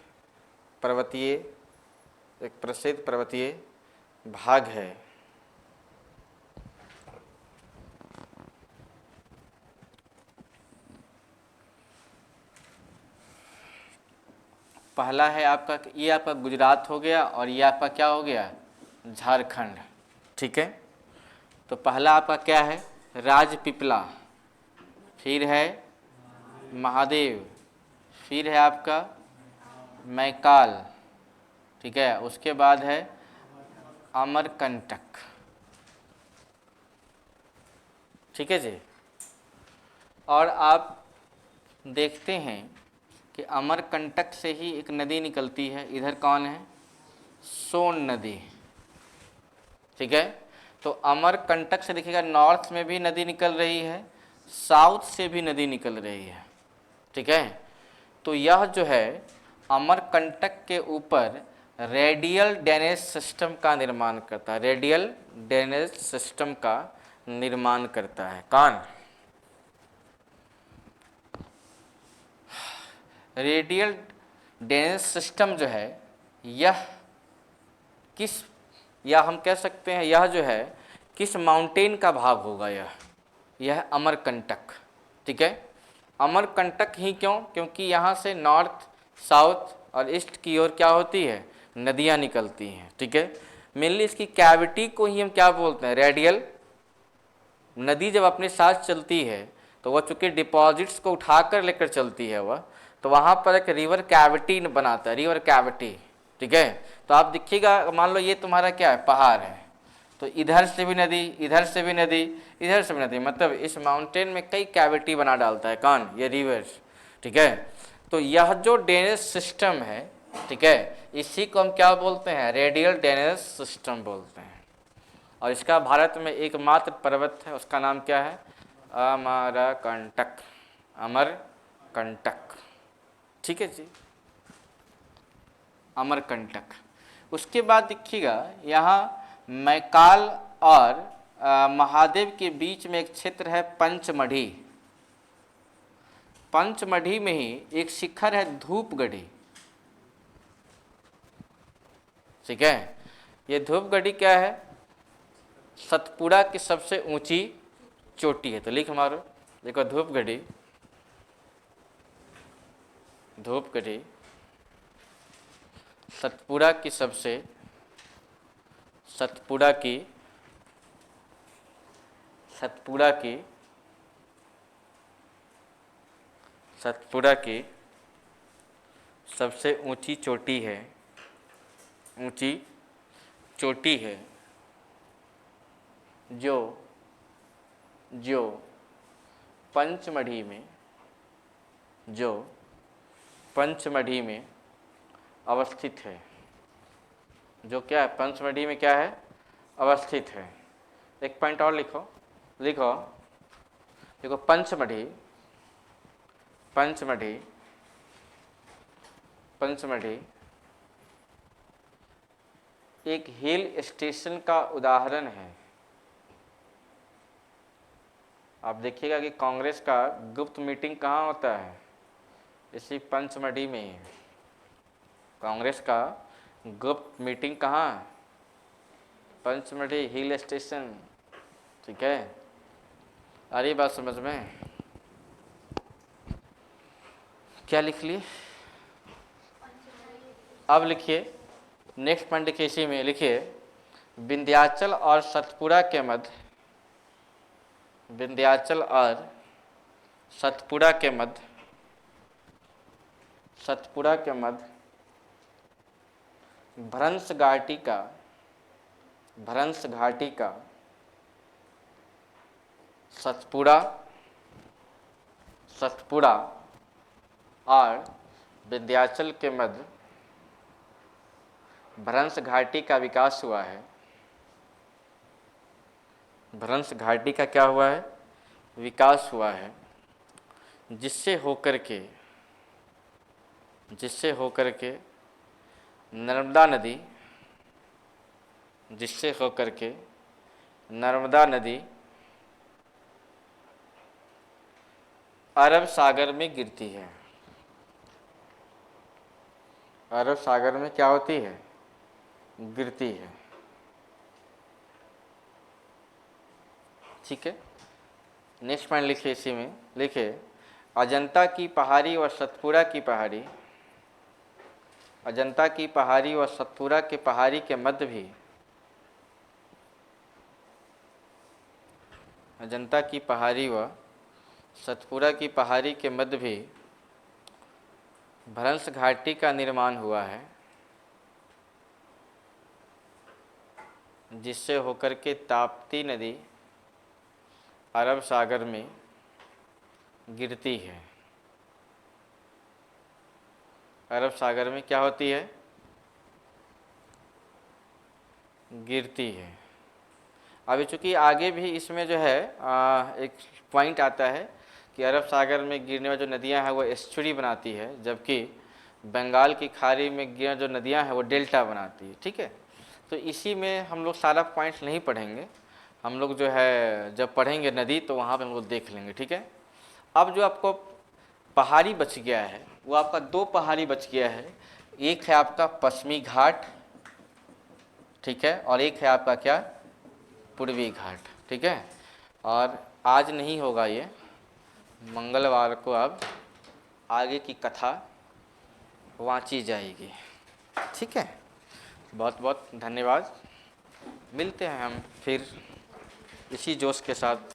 पर्वतीय भाग है। पहला है आपका, ये आपका गुजरात हो गया और ये आपका क्या हो गया, झारखंड, ठीक है। तो पहला आपका क्या है, राजपीपला, फिर है महादेव, फिर है आपका मैकाल, ठीक है, उसके बाद है अमरकंटक, ठीक है जी। और आप देखते हैं कि अमरकंटक से ही एक नदी निकलती है, इधर कौन है, सोन नदी, ठीक है। तो अमरकंटक से देखिएगा नॉर्थ में भी नदी निकल रही है, साउथ से भी नदी निकल रही है, ठीक है। तो यह जो है अमरकंटक के ऊपर रेडियल ड्रेनेज सिस्टम का निर्माण करता है, रेडियल ड्रेनेज सिस्टम का निर्माण करता है। कौन, रेडियल ड्रेनेज सिस्टम जो है यह या हम कह सकते हैं यह जो है किस माउंटेन का भाग होगा, यह अमरकंटक, ठीक है। अमरकंटक ही क्यों, क्योंकि यहाँ से नॉर्थ साउथ और ईस्ट की ओर क्या होती है, नदियाँ निकलती हैं, ठीक है। मेनली इसकी कैविटी को ही हम क्या बोलते हैं, रेडियल। नदी जब अपने साथ चलती है तो वह चूँकि डिपॉजिट्स को उठाकर लेकर चलती है वह, तो वहाँ पर एक रिवर कैविटी बनाता है, रिवर कैविटी, ठीक है। तो आप देखिएगा, मान लो ये तुम्हारा क्या है, पहाड़ है, तो इधर से भी नदी, इधर से भी नदी, इधर से भी नदी, मतलब इस माउंटेन में कई कैविटी बना डालता है, कौन, ये रिवर्स, ठीक है। तो यह जो ड्रेनेज सिस्टम है, ठीक है, इसी को हम क्या बोलते हैं, रेडियल ड्रेनेज सिस्टम बोलते हैं। और इसका भारत में एकमात्र पर्वत है, उसका नाम क्या है, अमरकंटक, अमरकंटक, ठीक है जी, अमरकंटक। उसके बाद देखिएगा यहाँ मैकाल और महादेव के बीच में एक क्षेत्र है पंचमढ़ी, पंचमढ़ी में ही एक शिखर है धूपगढ़ी, ठीक है। ये धूपगढ़ी क्या है, सतपुड़ा की सबसे ऊंची चोटी है। तो लिख मारो, देखो धूपगढ़ी, धूपगढ़ी सतपुड़ा की सबसे, सतपुड़ा की सबसे ऊंची चोटी है, ऊंची चोटी है, जो पंचमढ़ी में अवस्थित है, जो क्या है, पंचमढ़ी में क्या है, अवस्थित है। एक पॉइंट और लिखो देखो पंचमढ़ी एक हिल स्टेशन का उदाहरण है। आप देखिएगा कि कांग्रेस का गुप्त मीटिंग कहाँ होता है, इसी पंचमढ़ी में ही। कांग्रेस का गुप्त मीटिंग कहाँ, पंचमढ़ी हिल स्टेशन, ठीक है। अरे बात समझ में, क्या लिख लिए? अब लिखिए नेक्स्ट पॉइंट लिखिए, इसी में लिखिए विंध्याचल और सतपुड़ा के मध्य, विंध्याचल और सतपुड़ा के मध्य, सतपुड़ा के मध्य भ्रंश घाटी का, भ्रंश घाटी का सतपुड़ा, सतपुड़ा और विंध्याचल के मध्य भ्रंश घाटी का विकास हुआ है। भ्रंश घाटी का क्या हुआ है? विकास हुआ है, जिससे होकर के, जिससे होकर के नर्मदा नदी, जिससे होकर के नर्मदा नदी अरब सागर में गिरती है। अरब सागर में क्या होती है? गिरती है। ठीक है, नेक्स्ट पॉइंट लिखिए, इसी में लिखिए अजंता की पहाड़ी और सतपुड़ा की पहाड़ी, अजंता की पहाड़ी और सतपुड़ा के पहाड़ी के मध्य भी, अजंता की पहाड़ी व सतपुड़ा की पहाड़ी के मध्य भी भ्रंश घाटी का निर्माण हुआ है, जिससे होकर के ताप्ती नदी अरब सागर में गिरती है। अरब सागर में क्या होती है? गिरती है। अभी चूँकि आगे भी इसमें जो है एक पॉइंट आता है कि अरब सागर में गिरने वाली जो नदियां हैं वो एस्चुरी बनाती है, जबकि बंगाल की खाड़ी में गिरने जो नदियां हैं वो डेल्टा बनाती है। ठीक है, तो इसी में हम लोग सारा पॉइंट्स नहीं पढ़ेंगे, हम लोग जो है जब पढ़ेंगे नदी तो वहाँ पे हम लोग देख लेंगे। ठीक है, अब जो आपको पहाड़ी बच गया है वो आपका दो पहाड़ी बच गया है, एक है आपका पश्चिमी घाट, ठीक है, और एक है आपका क्या? पूर्वी घाट। ठीक है, और आज नहीं होगा ये, मंगलवार को अब आगे की कथा वांची जाएगी। ठीक है, बहुत बहुत धन्यवाद। मिलते हैं हम फिर इसी जोश के साथ